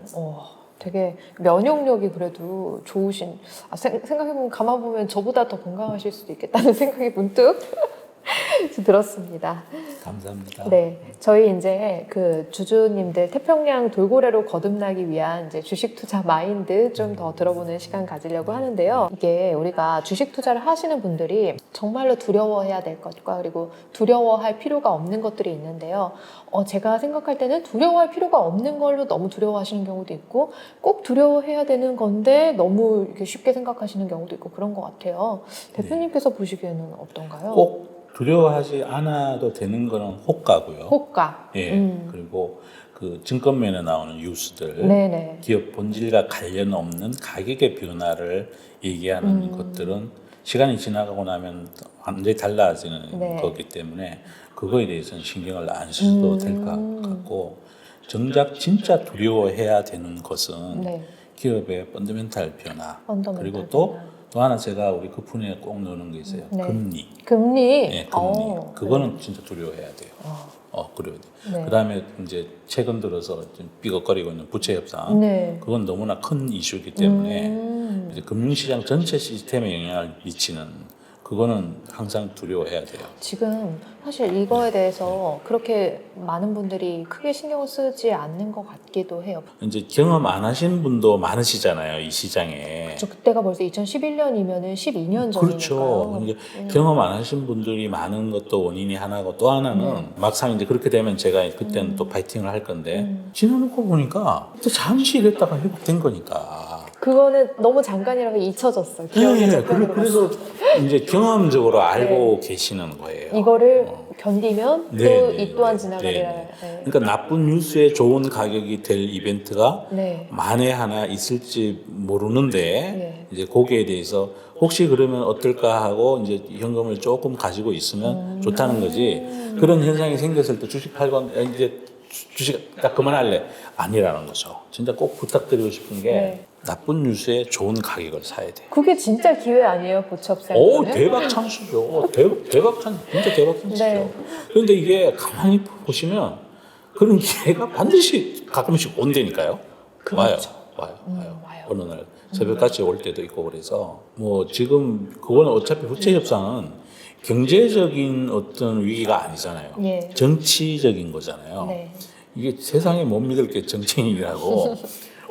되게 면역력이 그래도 좋으신. 생각해보면 가만 보면 저보다 더 건강하실 수도 있겠다는 생각이 문득 들었습니다. 감사합니다. 네, 저희 이제 그 주주님들 태평양 돌고래로 거듭나기 위한 이제 주식 투자 마인드 좀 더 들어보는 시간 가지려고 하는데요. 이게 우리가 주식 투자를 하시는 분들이 정말로 두려워해야 될 것과 그리고 두려워할 필요가 없는 것들이 있는데요. 제가 생각할 때는 두려워할 필요가 없는 걸로 너무 두려워하시는 경우도 있고 꼭 두려워해야 되는 건데 너무 이렇게 쉽게 생각하시는 경우도 있고 그런 것 같아요. 대표님께서 보시기에는 어떤가요? 꼭 두려워하지 않아도 되는 거는 호가고요. 호가. 예. 그리고 그 증권면에 나오는 뉴스들, 네네. 기업 본질과 관련 없는 가격의 변화를 얘기하는 것들은 시간이 지나가고 나면 완전히 달라지는 네. 거기 때문에 그거에 대해서는 신경을 안 쓰셔도 될 것 같고 정작 진짜 두려워해야 되는 것은 네. 기업의 펀더멘탈 변화 펀더멘탈 그리고 또 변화. 하나 제가 우리 그분에 꼭 넣는 게 있어요. 네. 금리. 금리. 네, 금리. 그거는 진짜 두려워해야 돼요. 두려워야 돼요. 네. 그다음에 이제 최근 들어서 좀 삐걱거리고 있는 부채 협상. 네. 그건 너무나 큰 이슈이기 때문에 이제 금융시장 전체 시스템에 영향을 미치는 그거는 항상 두려워해야 돼요. 지금 사실 이거에 대해서 그렇게 많은 분들이 크게 신경을 쓰지 않는 것 같기도 해요. 이제 경험 안 하신 분도 많으시잖아요, 이 시장에. 그때가 벌써 2011년이면은 12년 전이니까요. 그렇죠. 이게 경험 안 하신 분들이 많은 것도 원인이 하나고 또 하나는 막상 이제 그렇게 되면 제가 그때는 또 파이팅을 할 건데 지나놓고 보니까 또 잠시 이랬다가 회복된 거니까. 그거는 너무 잠깐이라고 잊혀졌어요. 기억의 네, 저편으로 그래서 이제 경험적으로 알고 계시는 거예요. 이거를 견디면 네, 또 네, 이 또한 네, 지나가리라. 네, 네. 그러니까 나쁜 뉴스에 좋은 가격이 될 이벤트가 네. 만에 하나 있을지 모르는데 네. 이제 거기에 대해서 혹시 그러면 어떨까 하고 이제 현금을 조금 가지고 있으면 좋다는 거지. 그런 현상이 생겼을 때 주식 팔고 이제 주식 딱 그만할래 아니라는 거죠. 진짜 꼭 부탁드리고 싶은 게 네. 나쁜 뉴스에 좋은 가격을 사야 돼. 그게 진짜 기회 아니에요, 보첩생? 오 대박 찬스죠. 대박 찬스, 진짜 대박 찬스죠. 네. 그런데 이게 가만히 보시면 그런 기회가 반드시 가끔씩 온다니까요. 그렇죠. 와요. 와요. 어느 날 새벽같이 올 때도 있고 그래서 뭐 지금 그거는 어차피 부채 협상은 경제적인 어떤 위기가 아니잖아요. 예. 정치적인 거잖아요. 네. 이게 세상에 못 믿을 게 정치인이라고.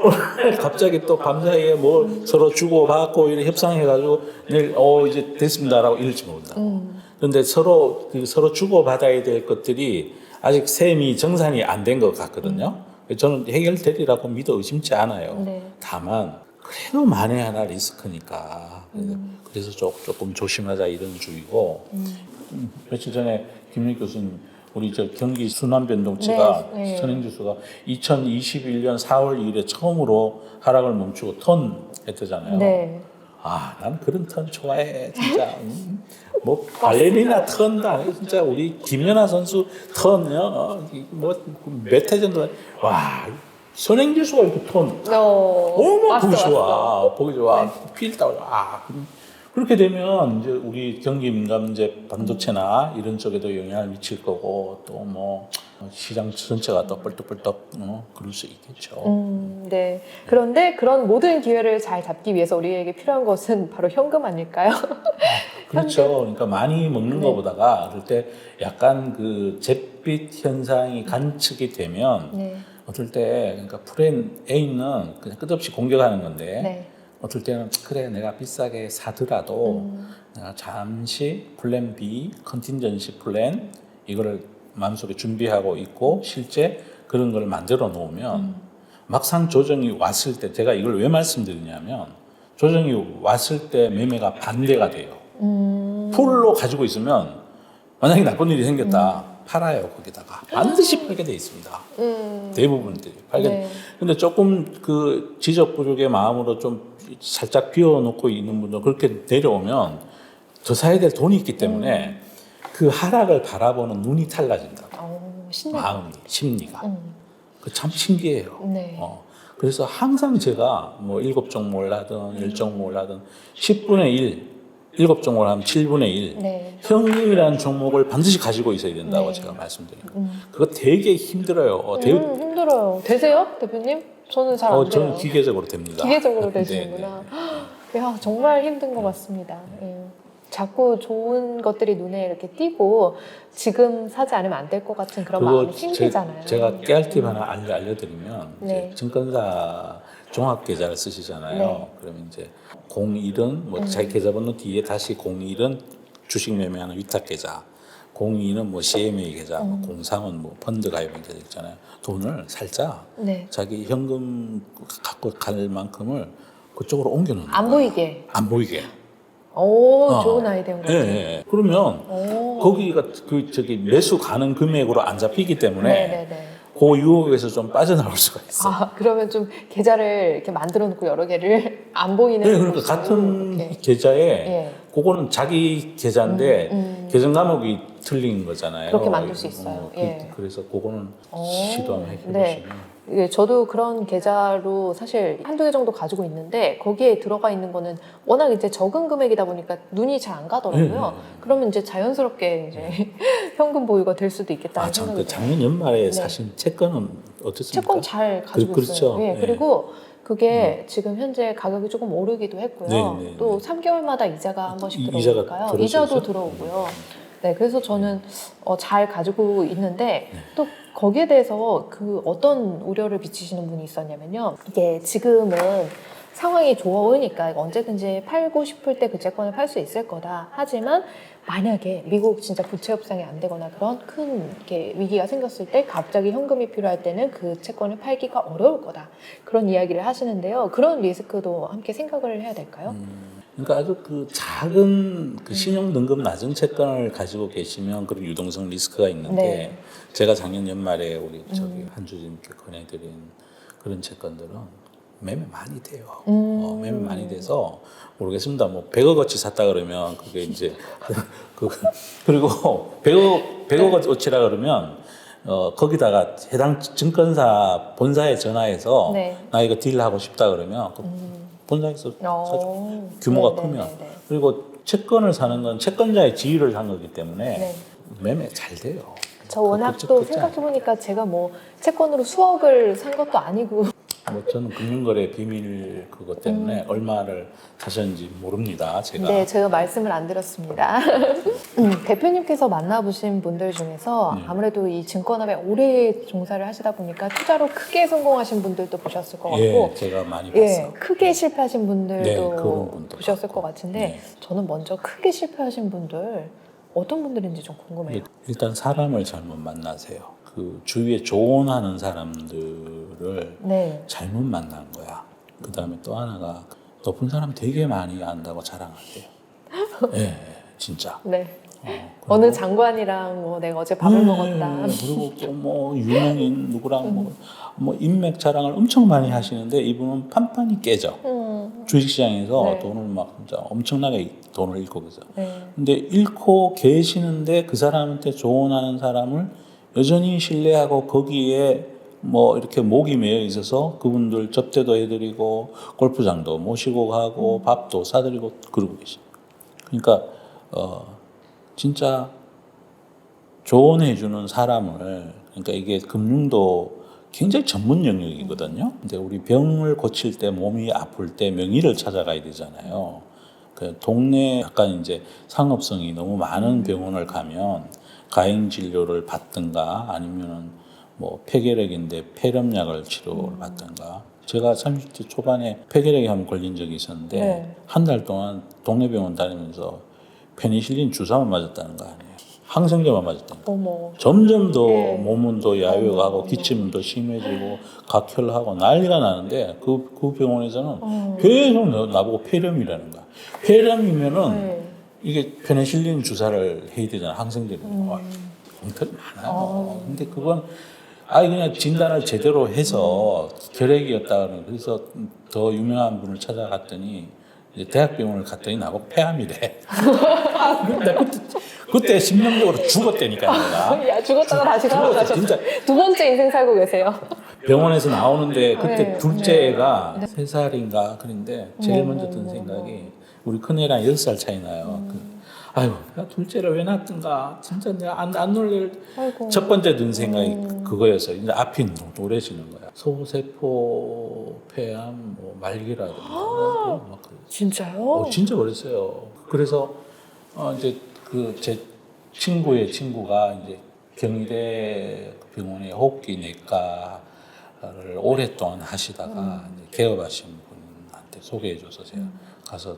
오늘 갑자기 또 밤사이에 뭐 서로 주고받고 이렇게 협상해가지고 내일 이제 됐습니다라고 이럴지 모른다고. 그런데 서로 주고받아야 될 것들이 아직 셈이 정산이 안 된 것 같거든요. 저는 해결되리라고 믿어 의심치 않아요. 네. 다만 그래도 만에 하나 리스크니까 그래서 조금 조심하자 이런 주의고 며칠 전에 김윤 교수님 우리 저 경기 순환 변동치가 네, 네. 선행지수가 2021년 4월 이후에 처음으로 하락을 멈추고 턴 했다잖아요. 네. 난 그런 턴 좋아해 진짜. 뭐 발레리나 턴다 진짜 우리 김연아 선수 턴요 뭐몇 회 전도 와 선행지수가 이렇게 턴 얼마나 보기 좋아. 보기 좋아. 네. 필 따고 그렇게 되면 이제 우리 경기 민감제 반도체나 이런 쪽에도 영향을 미칠 거고 또 뭐 시장 전체가 또 뻘떡뻘떡 그럴 수 있겠죠. 네. 그런데 그런 모든 기회를 잘 잡기 위해서 우리에게 필요한 것은 바로 현금 아닐까요? 그렇죠. 그러니까 많이 먹는 네. 것보다가 그럴 때 약간 그 잿빛 현상이 관측이 되면 네. 어떨 때 그러니까 플랜 A는 그냥 끝없이 공격하는 건데 네. 어떨 때는 그래 내가 비싸게 사더라도 내가 잠시 플랜 B, 컨틴전시 플랜 이거를 마음속에 준비하고 있고 실제 그런 걸 만들어 놓으면 막상 조정이 왔을 때 제가 이걸 왜 말씀드리냐면 조정이 왔을 때 매매가 반대가 돼요. 풀로 가지고 있으면 만약에 나쁜 일이 생겼다 팔아요. 거기다가 반드시 팔게 돼 있습니다. 대부분들이 팔게. 네. 근데 조금 그 지적 부족의 마음으로 좀 살짝 비워놓고 있는 분들 그렇게 내려오면 더 사야 될 돈이 있기 때문에 그 하락을 바라보는 눈이 달라진다. 신나. 마음이, 심리가. 그 참 신기해요. 네. 그래서 항상 제가 뭐 7종목을 하든 10종목을 하든 10분의 1, 7종목을 하면 7분의 1. 네. 현금이라는 종목을 반드시 가지고 있어야 된다고 네. 제가 말씀드려요. 그거 되게 힘들어요. 힘들어요. 되세요, 대표님? 저는 잘 안 돼요. 저는 기계적으로 됩니다. 기계적으로 네, 되시는구나. 야, 정말 힘든 것 같습니다. 예. 자꾸 좋은 것들이 눈에 이렇게 띄고 지금 사지 않으면 안 될 것 같은 그런 마음이 생기잖아요. 제가 깨알 팁 하나 알려드리면 네. 이제 증권사 종합계좌를 쓰시잖아요. 네. 그러면 이제 01은 뭐 자기 계좌번호 뒤에 다시 01은 주식 매매하는 위탁계좌, 02는 뭐 CMA 계좌, 03은 뭐 펀드 가입한 계좌 있잖아요. 돈을 살짝 네. 자기 현금 갖고 갈 만큼을 그쪽으로 옮겨놓는 안 거예요. 보이게. 안 보이게. 오, 좋은 아이디어인 것 예, 같아요. 예. 그러면 거기가 그 저기 매수 가는 금액으로 안 잡히기 때문에 네네네. 그 유혹에서 좀 빠져나올 수가 있어요. 아, 그러면 좀 계좌를 이렇게 만들어 놓고 여러 개를 안 보이는 네, 그러니까 곳으로 같은 이렇게. 계좌에 예. 그거는 자기 계좌인데 계정 과목이 틀린 거잖아요. 그렇게 만들 수 있어요. 예. 그래서 그거는 시도 한번 해보시면. 네. 예, 저도 그런 계좌로 사실 한두 개 정도 가지고 있는데 거기에 들어가 있는 거는 워낙 이제 적은 금액이다 보니까 눈이 잘 안 가더라고요. 그러면 이제 자연스럽게 이제 현금 보유가 될 수도 있겠다는 참, 생각이 그 들어요. 작년 연말에 사신 채권은 어떻습니까? 채권 잘 가지고 그렇죠. 있어요. 예, 네. 그리고 그게 지금 현재 가격이 조금 오르기도 했고요. 네, 네, 또 3개월마다 이자가 한 번씩 이자가 들어오니까요. 들어오죠? 이자도 들어오고요. 네, 그래서 저는 잘 가지고 있는데 또 거기에 대해서 그 어떤 우려를 비치시는 분이 있었냐면요. 이게 지금은 상황이 좋으니까 언제든지 팔고 싶을 때 그 채권을 팔 수 있을 거다. 하지만 만약에 미국 진짜 부채 협상이 안 되거나 그런 큰 이렇게 위기가 생겼을 때 갑자기 현금이 필요할 때는 그 채권을 팔기가 어려울 거다. 그런 이야기를 하시는데요. 그런 리스크도 함께 생각을 해야 될까요? 그러니까 아주 그 작은 그 신용 등급 낮은 채권을 가지고 계시면 그런 유동성 리스크가 있는데 네. 제가 작년 연말에 우리 저기 한주진님께 권해드린 그런 채권들은 매매 많이 돼요. 매매 많이 돼서 모르겠습니다. 뭐 100억어치 샀다 그러면 그게 이제 그리고 100억어치라 그러면 거기다가 해당 증권사 본사에 전화해서 네. 나 이거 딜하고 싶다 그러면 그 본사에서 사죠. 규모가 네, 크면. 네, 네. 그리고 채권을 사는 건 채권자의 지위를 산 거기 때문에 네. 매매 잘 돼요. 저 워낙 또 생각해보니까 제가 뭐 채권으로 수억을 산 것도 아니고 뭐 저는 금융거래 비밀 그것 때문에 얼마를 사셨는지 모릅니다. 제가. 네, 제가 말씀을 안 드렸습니다. 대표님께서 만나보신 분들 중에서 아무래도 이 증권업에 오래 종사를 하시다 보니까 투자로 크게 성공하신 분들도 보셨을 것 같고 예, 제가 많이 예, 봤어요. 크게 실패하신 분들도 네, 그런 분도 보셨을 봤고. 것 같은데 네. 저는 먼저 크게 실패하신 분들 어떤 분들인지 좀 궁금해요. 일단 사람을 잘못 만나세요. 그 주위에 조언하는 사람들을 네. 잘못 만난 거야. 그 다음에 또 하나가 높은 사람 되게 많이 안다고 자랑하세요. 예, 진짜. 네. 그리고 어느 장관이랑 뭐 내가 어제 밥을 먹었다. 그리고 또 뭐 유명인 누구랑 뭐 인맥 자랑을 엄청 많이 하시는데 이분은 판판이 깨져. 주식시장에서 네. 돈을 막 진짜 엄청나게 돈을 잃고 계세요. 네. 근데 잃고 계시는데 그 사람한테 조언하는 사람을 여전히 신뢰하고 거기에 뭐 이렇게 목이 매여 있어서 그분들 접대도 해드리고 골프장도 모시고 가고 밥도 사드리고 그러고 계셔요. 그러니까 진짜 조언해주는 사람을 그러니까 이게 금융도 굉장히 전문 영역이거든요. 근데 우리 병을 고칠 때 몸이 아플 때 명의를 찾아가야 되잖아요. 그 동네 약간 이제 상업성이 너무 많은 병원을 가면 가행 진료를 받든가 아니면은 뭐 폐결핵인데 폐렴약을 치료를 받든가. 제가 30대 초반에 폐결핵에 한번 걸린 적이 있었는데 네. 한 달 동안 동네 병원 다니면서 페니실린 주사만 맞았다는 거 아니에요. 항생제만 맞았다니까. 어머. 점점 더 예. 몸은 더 야유하고 어머. 기침은 더 심해지고 각혈하고 난리가 나는데 그 병원에서는 어. 계속 나보고 폐렴이라는 거야. 폐렴이면은 네. 이게 페니실린 주사를 해야 되잖아. 항생제를. 엉터리 많아요. 어. 근데 그건 그냥 진단을 제대로 해서 결핵이었다는. 그래서 더 유명한 분을 찾아갔더니 이제 대학병원을 갔더니 나보고 폐암이래. 근데 그때 심정적으로 죽었다니까 내가. 야, 죽었다가 다시 죽었어, 살아나셨어. 진짜. 두 번째 인생 살고 계세요. 병원에서 나오는데 그때 네, 둘째 애가 네. 3살인가 그런데 제일 먼저 든 생각이 우리 큰애랑 6살 차이 나요. 아유, 내가 둘째를 왜 낳았던가. 진짜 내가 안 놀릴. 아이고. 첫 번째 든 생각이 그거였어요. 이제 앞이 노래지는 거야. 소세포 폐암, 뭐 말기라든가 막 진짜요? 진짜 그랬어요. 그래서 이제 그 제 친구의 친구가 이제 경희대 병원의 호흡기 내과를 오랫동안 하시다가 이제 개업하신 분한테 소개해줘서 제가 가서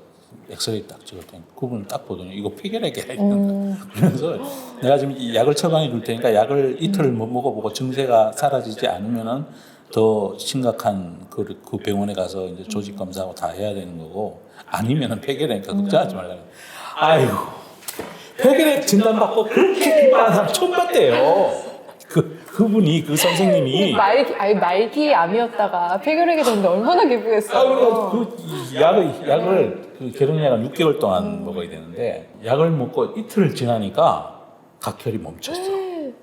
엑스레이 딱 찍었더니 그분 딱 보더니 이거 폐결핵이야 이런 거. 그래서 내가 지금 이 약을 처방해 줄 테니까 약을 이틀을 못 먹어보고 증세가 사라지지 않으면은 더 심각한 그 병원에 가서 이제 조직 검사하고 다 해야 되는 거고 아니면은 폐결핵이니까 걱정하지 말라고. 아이고 폐결핵 진단받고 그렇게 기뻐하는 사람 처음 봤대요. 그분이 그 선생님이 말기 암이었다가 폐결핵이 됐는데 얼마나 기쁘겠어요. 그 약을 그 결핵약을 6개월 동안 먹어야 되는데 약을 먹고 이틀 지나니까 각혈이 멈췄어.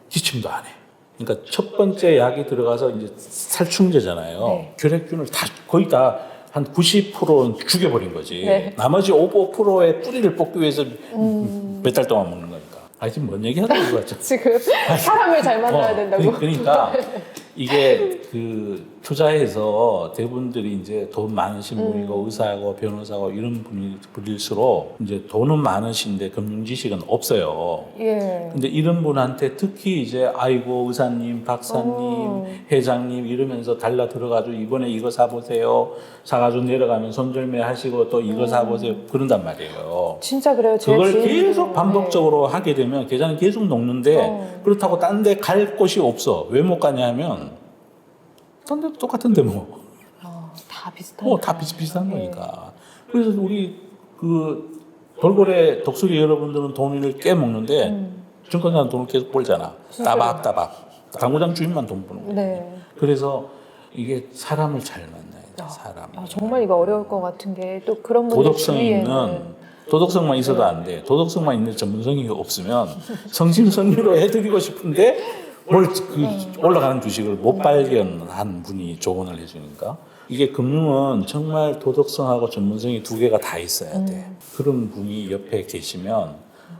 기침도 안 해. 그러니까 첫 번째 약이 들어가서 이제 살충제잖아요. 네. 결핵균을 거의 다 한 90%는 죽여버린 거지. 네. 나머지 5%의 뿌리를 뽑기 위해서 몇 달 동안 먹는 거니까. 지금 뭔 얘기 하는 거 같죠? 지금 사람을 잘 만나야 된다고. 그러니까 이게 그 투자해서 대부분들이 이제 돈 많으신 분이고 의사하고 변호사고 이런 분일수록 이제 돈은 많으신데 금융 지식은 없어요. 예. 근데 이런 분한테 특히 이제 아이고 의사님, 박사님, 회장님 이러면서 달라 들어가지고 이번에 이거 사보세요. 사가지고 내려가면 손절매 하시고 또 이거 사보세요. 그런단 말이에요. 진짜 그래요. 제 그걸 지인도. 계속 반복적으로 하게 되면 계좌는 계속 녹는데 그렇다고 딴 데 갈 곳이 없어. 왜 못 가냐 하면 딴 데도 똑같은데 뭐. 다 비슷한. 다 비슷비슷한 거니까. 그래서 우리 그 돌고래 독수리 여러분들은 돈을 깨먹는데 증권사는 돈을 계속 벌잖아. 따박따박. 당구장 주인만 돈 버는 거야. 네. 그래서 이게 사람을 잘 만나야 돼. 사람. 정말 이거 어려울 것 같은 게 또 그런 분들 도덕성 주위에는 있는 도덕성만 있어도 안 돼. 도덕성만 있는 전문성이 없으면 성심성의로 해드리고 싶은데 올라가는 주식을 못 발견한 분이 조언을 해주니까 이게 금융은 정말 도덕성하고 전문성이 두 개가 다 있어야 돼. 그런 분이 옆에 계시면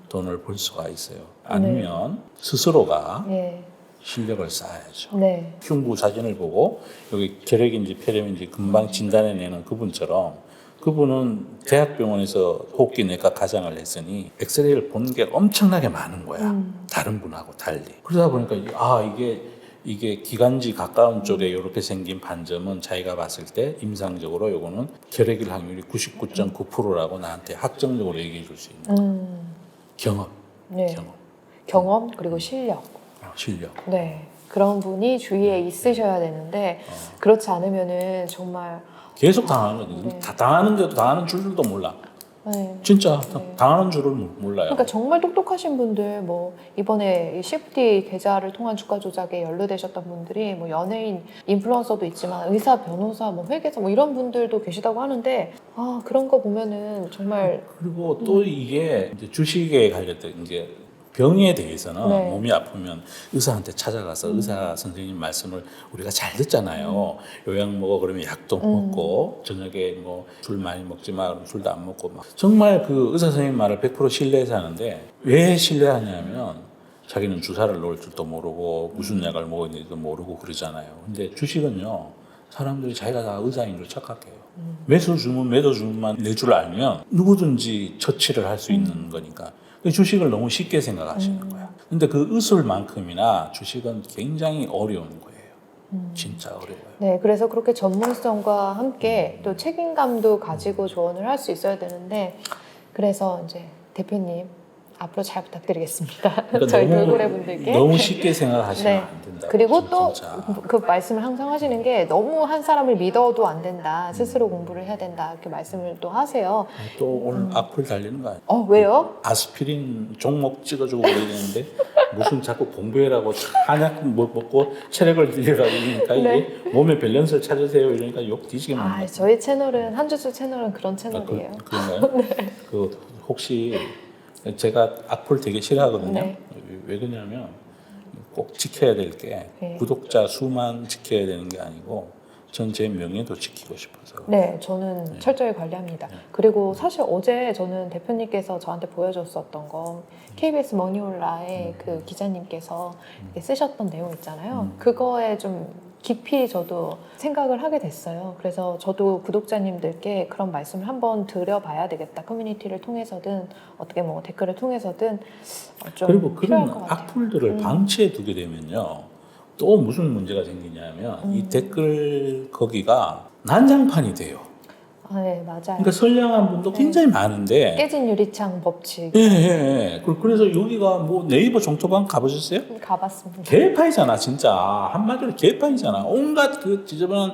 돈을 벌 수가 있어요. 아니면 스스로가 네. 실력을 쌓아야죠. 네. 흉부 사진을 보고 여기 결핵인지 폐렴인지 금방 진단해내는 그분처럼 그분은 대학병원에서 호흡기 내과 가장을 했으니 엑스레이를 본 게 엄청나게 많은 거야. 다른 분하고 달리. 그러다 보니까 이게 기관지 가까운 쪽에 이렇게 생긴 반점은 자기가 봤을 때 임상적으로 요거는 결핵일 확률이 99.9%라고 나한테 확정적으로 얘기해 줄 수 있는 경험. 네. 경험 그리고 실력. 실력. 네. 그런 분이 주위에 있으셔야 되는데 그렇지 않으면은 정말 계속 당하는 거지. 다 당하는데도 당하는 줄도 몰라. 네. 진짜 당하는 줄을 몰라요. 그러니까 정말 똑똑하신 분들 뭐 이번에 CFD 계좌를 통한 주가 조작에 연루되셨던 분들이 뭐 연예인, 인플루언서도 있지만 의사, 변호사, 뭐 회계사 뭐 이런 분들도 계시다고 하는데 그런 거 보면은 정말 그리고 또 이게 이제 주식에 관련된 이제 병에 대해서는 네. 몸이 아프면 의사한테 찾아가서 의사 선생님 말씀을 우리가 잘 듣잖아요. 요약 먹어 그러면 약도 먹고 저녁에 뭐 술 많이 먹지 마 그러면 술도 안 먹고 막 정말 그 의사 선생님 말을 100% 신뢰해서 하는데 왜 신뢰하냐면 자기는 주사를 놓을 줄도 모르고 무슨 약을 먹어야 되는지도 모르고 그러잖아요. 근데 주식은요. 사람들이 자기가 다 의사인 줄 착각해요. 매수 주문, 매도 주문만 낼 줄 알면 누구든지 처치를 할 수 있는 거니까. 주식을 너무 쉽게 생각하시는 거야. 근데 그 의술만큼이나 주식은 굉장히 어려운 거예요. 진짜 어려워요. 네, 그래서 그렇게 전문성과 함께 또 책임감도 가지고 조언을 할 수 있어야 되는데 그래서 이제 대표님 앞으로 잘 부탁드리겠습니다. 그러니까 저희 돌고래 분들께. 너무 쉽게 생각하시면 네. 안 된다. 그리고 또 진짜. 그 말씀을 항상 하시는 게 너무 한 사람을 믿어도 안 된다. 스스로 공부를 해야 된다. 이렇게 말씀을 또 하세요. 또 오늘 악플 달리는 거 아니야? 왜요? 아스피린 종목 찍어주고 그러는데 무슨 자꾸 공부해라고 한약 먹고 체력을 들이라고 이러니까 네. 이게 몸의 밸런스를 찾으세요 이러니까 욕 뒤지게 먹는 거야. 저희 채널은 한주수 채널은 그런 채널이에요. 그런가요? 그 혹시 제가 악플 되게 싫어하거든요. 네. 왜 그러냐면 꼭 지켜야 될 게 네. 구독자 수만 지켜야 되는 게 아니고 전 제 명예도 지키고 싶어서. 네, 저는 철저히 관리합니다. 그리고 사실 어제 저는 대표님께서 저한테 보여줬었던 거 KBS 머니올라의 그 기자님께서 이렇게 쓰셨던 내용 있잖아요. 그거에 좀 깊이 저도 생각을 하게 됐어요. 그래서 저도 구독자님들께 그런 말씀을 한번 드려봐야 되겠다. 커뮤니티를 통해서든 어떻게 뭐 댓글을 통해서든 좀 그리고 필요할 그런 것 같아요. 악플들을 방치해 두게 되면요. 또 무슨 문제가 생기냐면 이 댓글 거기가 난장판이 돼요. 네, 맞아요. 그러니까 선량한 분도 굉장히 많은데 깨진 유리창 법칙 예. 그래서 여기가 뭐 네이버 종토방 가보셨어요? 가봤습니다. 개파이잖아 진짜. 한마디로 개파이잖아. 온갖 그 지저분한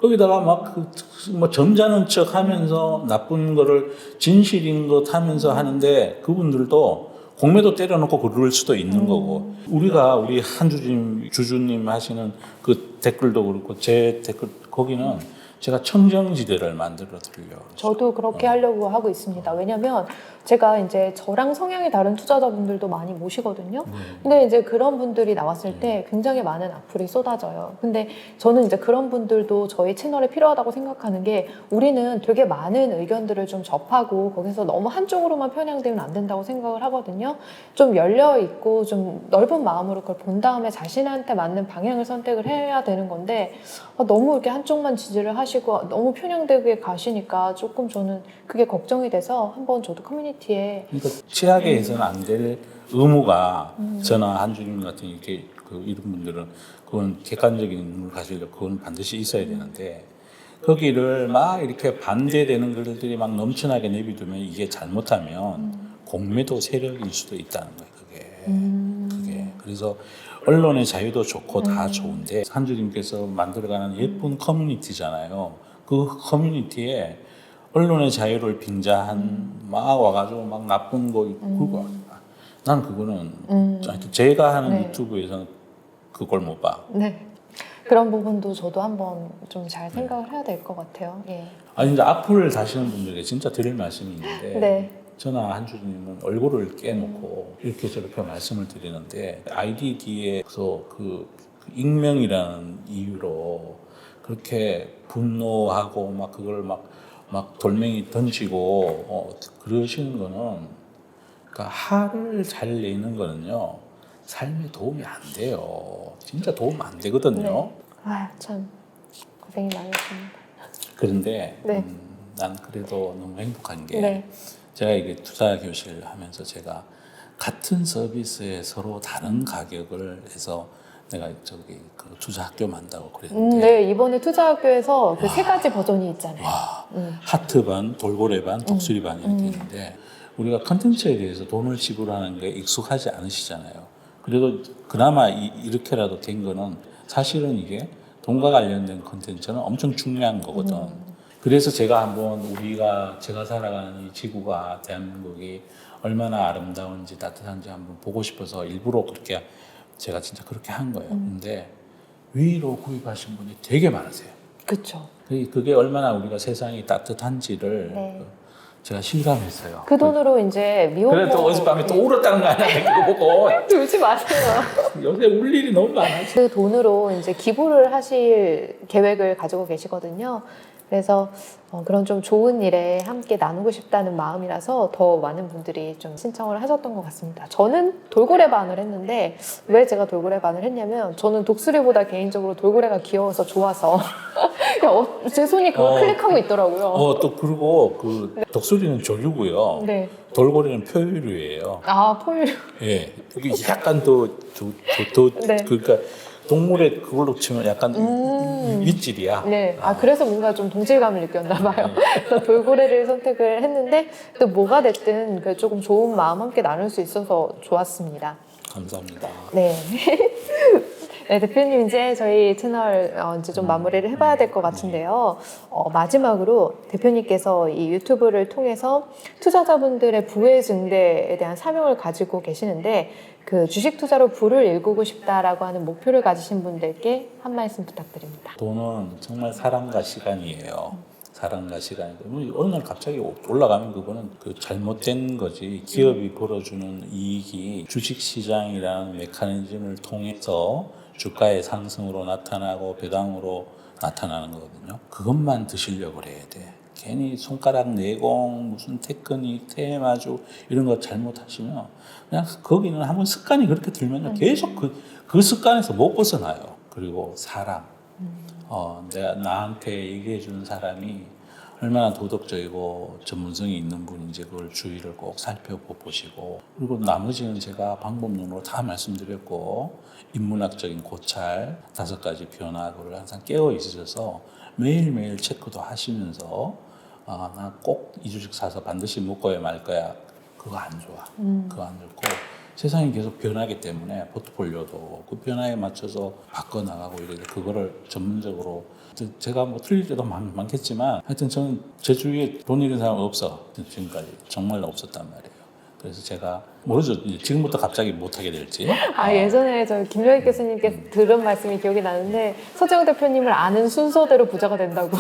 거기다가 막 그 뭐 점잖은 척 하면서 나쁜 거를 진실인 것 하면서 하는데 그분들도 공매도 때려놓고 그럴 수도 있는 거고 우리가 우리 한주님 주주님 하시는 그 댓글도 그렇고 제 댓글 거기는 제가 청정지대를 만들어 드리려고 저도 그렇게 하려고 하고 있습니다. 왜냐면 제가 이제 저랑 성향이 다른 투자자분들도 많이 모시거든요. 근데 이제 그런 분들이 나왔을 때 굉장히 많은 악플이 쏟아져요. 근데 저는 이제 그런 분들도 저희 채널에 필요하다고 생각하는 게 우리는 되게 많은 의견들을 좀 접하고 거기서 너무 한쪽으로만 편향되면 안 된다고 생각을 하거든요. 좀 열려 있고 좀 넓은 마음으로 그걸 본 다음에 자신한테 맞는 방향을 선택을 해야 되는 건데 너무 이렇게 한쪽만 지지를 하시고 너무 편향되게 가시니까 조금 저는 그게 걱정이 돼서 한번 저도 커뮤니티에 그러니까 취하게 해서는 안 될 의무가 저나 한주님 같은 이렇게 그 이런 분들은 그건 객관적인 눈을 가지려고 그건 반드시 있어야 되는데 거기를 막 이렇게 반대되는 글들이 막 넘쳐나게 내비두면 이게 잘못하면 공매도 세력일 수도 있다는 거예요. 그게 그래서 언론의 자유도 좋고 다 좋은데 한주님께서 만들어가는 예쁜 커뮤니티잖아요. 그 커뮤니티에 언론의 자유를 빙자한 막 와가지고 막 나쁜 거 그거 난 그거는 제가 하는 네. 유튜브에서는 그걸 못 봐. 네. 그런 부분도 저도 한번 좀 잘 생각을 해야 될 것 같아요. 예. 아니 이제 악플을 다시는 분들에게 진짜 드릴 말씀이 있는데 네. 저나 한주님은 얼굴을 깨놓고 이렇게 저렇게 말씀을 드리는데 아이디 뒤에서 그 익명이라는 이유로 그렇게 분노하고 막 그걸 막 돌멩이 던지고 그러시는 거는 그러니까 화를 잘 내는 거는요 삶에 도움이 안 돼요. 진짜 도움 안 되거든요. 네. 참 고생이 많으십니다. 그런데 네. 난 그래도 너무 행복한 게 네. 제가 이게 투자 교실 하면서 제가 같은 서비스에 서로 다른 가격을 해서 내가 저기 그 투자 학교 만다고 그랬는데 네, 이번에 투자학교에서 그 세 가지 버전이 있잖아요. 하트 반, 돌고래 반, 독수리 반 이렇게 있는데 우리가 컨텐츠에 대해서 돈을 지불하는 게 익숙하지 않으시잖아요. 그래도 그나마 이렇게라도 된 거는 사실은 이게 돈과 관련된 컨텐츠는 엄청 중요한 거거든. 그래서 제가 한번 제가 살아가는 이 지구가 대한민국이 얼마나 아름다운지 따뜻한지 한번 보고 싶어서 일부러 그렇게 제가 진짜 그렇게 한 거예요. 근데 위로 구입하신 분이 되게 많으세요. 그렇죠. 그게 얼마나 우리가 세상이 따뜻한지를 네. 제가 실감했어요. 그 돈으로 이제 미혼모 그래 또 어젯밤에 또 울었다는 거 아니야? 그거 보고 울지 마세요. 요새 울 일이 너무 많아. 그 돈으로 이제 기부를 하실 계획을 가지고 계시거든요. 그래서 그런 좀 좋은 일에 함께 나누고 싶다는 마음이라서 더 많은 분들이 좀 신청을 하셨던 것 같습니다. 저는 돌고래 반을 했는데 왜 제가 돌고래 반을 했냐면 저는 독수리보다 개인적으로 돌고래가 귀여워서 좋아서 제 손이 그걸 클릭하고 있더라고요. 또 그리고 그 독수리는 조류고요. 네. 돌고래는 표유류예요. 포유. 예, 그게 약간 더 네. 그러니까 동물의 그걸로 치면 약간 윗질이야. 네. 그래서 뭔가 좀 동질감을 느꼈나 봐요. 그래서 돌고래를 선택을 했는데 또 뭐가 됐든 그 조금 좋은 마음 함께 나눌 수 있어서 좋았습니다. 감사합니다. 네. 네, 대표님 이제 저희 채널 이제 좀 마무리를 해봐야 될 것 같은데요. 마지막으로 대표님께서 이 유튜브를 통해서 투자자분들의 부의 증대에 대한 사명을 가지고 계시는데 그 주식 투자로 부를 일구고 싶다라고 하는 목표를 가지신 분들께 한 말씀 부탁드립니다. 돈은 정말 사랑과 시간이에요. 사랑과 시간인데 어느 날 갑자기 올라가면 그거는 그 잘못된 거지. 기업이 벌어주는 이익이 주식시장이라는 메커니즘을 통해서 주가의 상승으로 나타나고 배당으로 나타나는 거거든요. 그것만 드시려고 그래야 돼. 괜히 손가락 내공, 무슨 테크닉, 테마주 이런 거 잘못하시면 그냥 거기는 한번 습관이 그렇게 들면요 계속 그 습관에서 못 벗어나요. 그리고 사람, 내가 나한테 얘기해 주는 사람이 얼마나 도덕적이고 전문성이 있는 분인지 그걸 주의를 꼭 살펴보시고, 그리고 나머지는 제가 방법론으로 다 말씀드렸고 인문학적인 고찰 5가지 변화 그걸 항상 깨어 있으셔서 매일매일 체크도 하시면서 나 꼭 이 주식 사서 반드시 먹고야 말 거야, 그거 안 좋아. 그거 안 좋고 세상이 계속 변하기 때문에 포트폴리오도 그 변화에 맞춰서 바꿔나가고 이래서 그거를 전문적으로, 제가 뭐 틀릴 때도 많겠지만 하여튼 저는 제 주위에 돈 잃은 사람 없어. 지금까지 정말 없었단 말이에요. 그래서 제가 모르죠. 이제 지금부터 갑자기 못하게 될지. 예전에 저 김영익 교수님께 들은 말씀이 기억이 나는데 서재호 대표님을 아는 순서대로 부자가 된다고.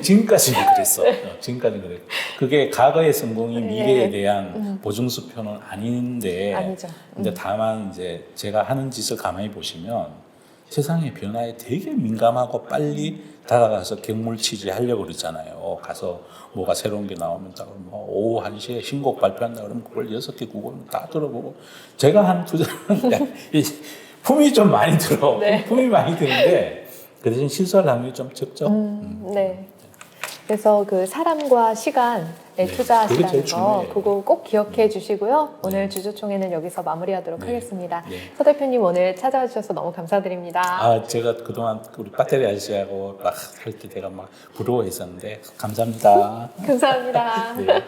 지금까지는 그랬어. 지금까지는 그랬고. 그게 과거의 성공이 미래에 대한 보증수표는 아닌데. 아니죠. 근데 다만 이제 제가 하는 짓을 가만히 보시면 세상의 변화에 되게 민감하고 빨리 다가가서 객물치지 하려고 그러잖아요. 가서 뭐가 새로운 게 나오면 딱 뭐 오후 1시에 신곡 발표한다 그러면 그걸 6개 9권 다 들어보고, 제가 하는 투자는 품이 좀 많이 들어. 네. 품이 많이 드는데 그 대신 실수할 확률이 좀 적죠. 네. 그래서 그 사람과 시간에 투자하시라는 그게 제일 거 중요해요. 그거 꼭 기억해 주시고요. 오늘 주주총회는 여기서 마무리하도록 하겠습니다. 네. 서 대표님 오늘 찾아와 주셔서 너무 감사드립니다. 제가 그동안 우리 배터리 아저씨하고 막 할 때 내가 막 부러워했었는데 감사합니다. 감사합니다. 네.